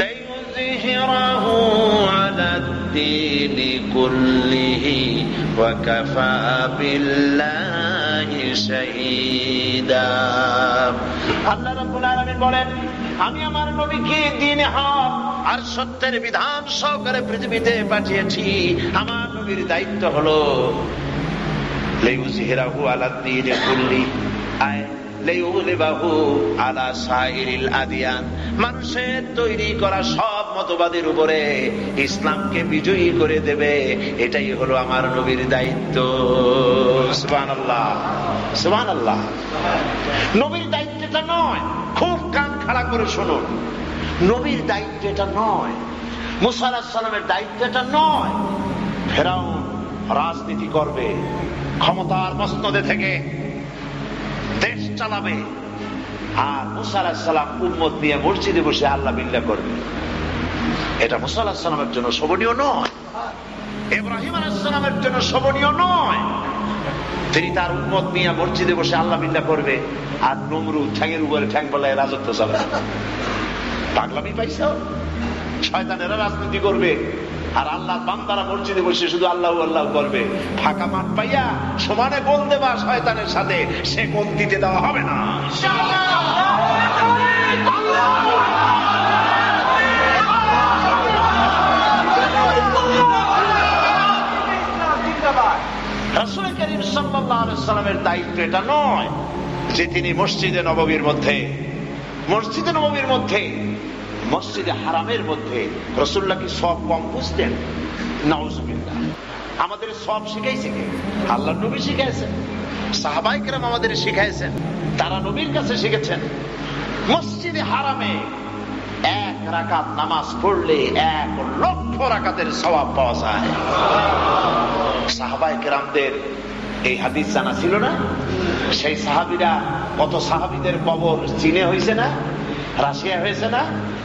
লিইয়ুযহিরাহু আলাদ-দীনি কুল্লিহি ওয়া কাফা বিল্লাহি শাহীদা। আল্লাহ রাব্বুল আলামিন বলেন আমি আমার নবীকে দ্বীনে হক আর সত্যের বিধান সহকারে পৃথিবীতে পাঠিয়েছি। আমার নবীর দায়িত্ব হলো লিইয়ুযহিরাহু আলাদ-দীনি কুল্লি আয় লিইয়ুগলিবাহু আলা সাইরিল আদিয়ান, মানুষের তৈরি করা সব মতবাদের উপরে ইসলামকে বিজয়ী করে দেবে। এটাই হলো আমার নবীর দায়িত্ব। সুবহানাল্লাহ, সুবহানাল্লাহ। নবীর দায়িত্ব এটা নয়, খুব কান খাড়া করে শুনুন, নবীর দায়িত্ব এটা নয়, মুসা আলাইহিস সালামের দায়িত্ব এটা নয়। ফেরাউন রাজনীতি করবে, ক্ষমতার মসনদে থেকে দেশ চালাবে, আর মুসা আলাইহিস সালাম উম্মত নিয়ে মসজিদে বসে আল্লাহ বিল্লাহ করবে। এটা মুসা আলাইহিস সালামের জন্য শোভনীয় নয়, ইব্রাহিম আলাইহিস সালামের জন্য শোভনীয় নয়। তিনি তার উম্মত নিয়ে মসজিদে বসে আল্লাহ বিল্লাহ করবে, আর নমরুদ ঠ্যাঙের উপরে ঠ্যাং বলায় রাজত্ব চালাবে। পাগলামি পাইছ? শয়তানেরা রাজনীতি করবে আর আল্লাহ বান্দারা মসজিদে বসে শুধু আল্লাহ আল্লাহ করবে। ফাঁকা মাঠ পাইয়া সমানে গোল দেবা শয়তানের সাথে, সে গোল দিতে দেওয়া হবে না। রাসূল কারীম সাল্লাল্লাহু আলাইহি ওয়াসাল্লামের দায়িত্ব এটা নয় যে তিনি মসজিদে নববীর মধ্যে, মসজিদে নববীর মধ্যে, মসজিদে হারামের মধ্যে রাসূলুল্লাহ কি সব কম বুঝতেন? নাউজুবিল্লাহ। আমাদের সব শিখাইছে কে? আল্লাহর নবী শিখাইছেন, সাহাবায়ে কেরাম আমাদের শিখাইছেন, তারা নবীর কাছে শিখেছেন। মসজিদে হারামে এক রাকাত নামাজ পড়লে 1,00,000 রাকাতের সওয়াব পাওয়া যায়। সাহাবায়ে কেরামদের এই হাদিস জানা ছিল না? সেই সাহাবীরা, কত সাহাবীদের কবর চীনে হয়েছে না, রাশিয়া হয়েছে না,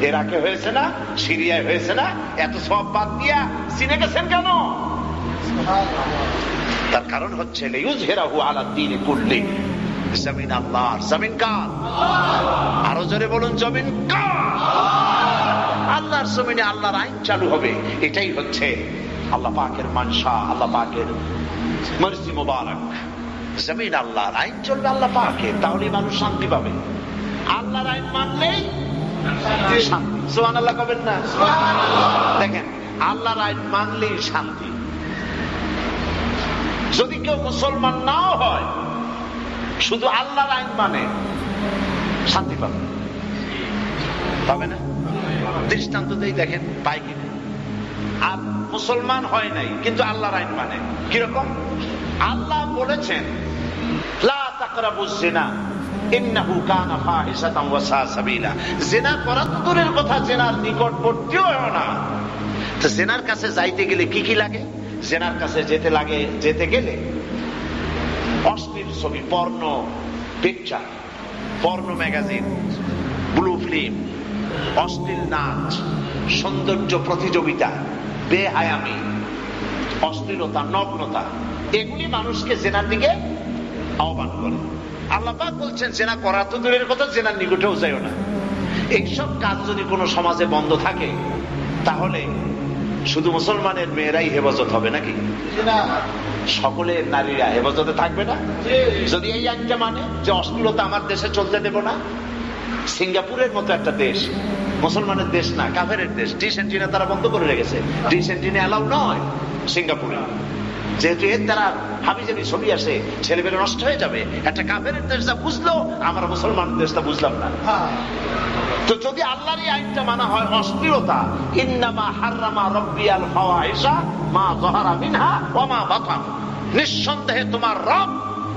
ইরাকে হয়েছে না, সিরিয়ায় হয়েছে না? এত সওয়াব বাদ দিয়া চীনে গেছেন কেন? তার কারণ হচ্ছে লিইয়ুযহিরাহু আলাদ-দীনি কুল্লি। জমিন আল্লাহর। জমিন কার? আরো জোরে বলুন, জমিন কার? আল্লাহর জমিনে আল্লাহর আইন চালু হবে। এটাই হচ্ছে আল্লাহ পাকের মানসা, আল্লাহ পাকের মর্জি মুবারক। জমিন আল্লাহর, আইন চলবে আল্লাহ পাকের, তাহলে মানুষ শান্তি পাবে। আল্লাহর আইন মানলেই শান্তি। সুবহানাল্লাহ কবেন না? দেখেন, আল্লাহর আইন মানলেই শান্তি। যদি কেউ মুসলমান নাও হয়, শুধু আল্লাহর আইন মানে, শান্তি পাবে, পাবে না? দৃষ্টান্ত দেই, দেখেন পাই কিনা। আর মুসলমান হয় নাই কিন্তু আল্লাহর আইন মানে, কিরকম? আল্লাহ বলেছেন লা তাকরাবুজ জিনা ইন্নাহু কানা ফাহিশাতান ওয়া সা সাবিলা। জিনা করা তো দূরের কথা, জিনার নিকটবর্তীও হয় না। তো জিনার কাছে যাইতে গেলে কি কি লাগে? জিনার কাছে যেতে গেলে অশ্লীল ছবি, porn picture, porn magazine, blue film, অশ্লীল নাচ, সৌন্দর্য প্রতিযোগিতা, বেহায়ামি, অশ্লীলতা, নগ্নতা, এগুলি মানুষকে জেনার দিকে আহ্বান করে। আল্লাহ পাক বলছেন জেনা করা তো দূরের কথা, জেনার নিকটেও যাইও না। এইসব কাজ যদি কোনো সমাজে বন্ধ থাকে, তাহলে শুধু মুসলমানের মেয়েরাই হেফাজত হবে নাকি? সকলের নারীরা হেফাজতে থাকবে না? যদি এই আইনটা মানে যে অশ্লীলতা আমার দেশে চলতে দেব না। সিঙ্গাপুরের মতো একটা দেশ, মুসলমানের দেশ না, কাফেরের দেশ, ডিশ এন্টিনা তারা বন্ধ করে রেখেছে। ডিশ এন্টিনা অ্যালাউ নয় সিঙ্গাপুরে, যেহেতু এর দ্বারা হাবিজাবি ছবি আসে, ছেলেমেয়ে নষ্ট হয়ে যাবে। একটা কাফেরের দেশটা বুঝলো, আমরা মুসলমানের দেশটা বুঝলাম না। তো যদি আল্লাহর এই আইনটা মানা হয়, অশ্লীলতা, ইন্নামা হাররামা রাব্বিয়াল ফাওয়াহিশা মা যাহারা মিনহা ওয়া মা বাতান, নিঃসন্দেহে তোমার রব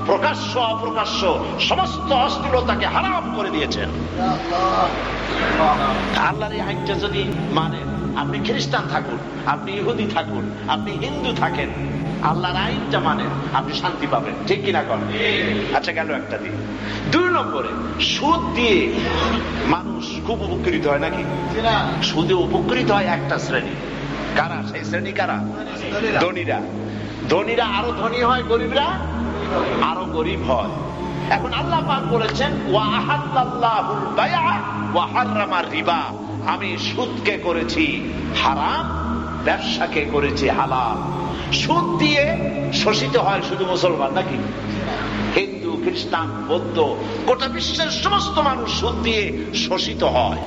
প্রকাশ্য অপ্রকাশ্য সমস্ত অশ্লীলতাকে হারাম করে দিয়েছেন। আল্লাহর এই আইনটা যদি মানে, আপনি খ্রিস্টান থাকুন, আপনি ইহুদি থাকুন, আপনি হিন্দু থাকেন, আল্লাহর আইনটা মানেন, আপনি শান্তি পাবেন, ঠিক কিনা করেন? আচ্ছা, গেল একটা দিক। 2 নম্বরে, সুদ দিয়ে মানুষ খুব উপকৃত হয় নাকি? সুদে উপকৃত হয় একটা শ্রেণী। কারা সেই শ্রেণী? কারা? ধনীরা। ধনীরা আরো ধনী হয়, গরিবরা আরো গরিব হয়। এখন আল্লাহ পাক বলেছেন, ওয়া আহাল্লাল্লাহুল বাইআ ওয়া হাররামার রিবা, আমি সুদকে করেছি হারাম, ব্যবসাকে করেছি হালাল। সুদ দিয়ে শোষিত হয় শুধু মুসলমান নাকি? হিন্দু, খ্রিস্টান, বৌদ্ধ, গোটা বিশ্বের সমস্ত মানুষ সুদ দিয়ে শোষিত হয়।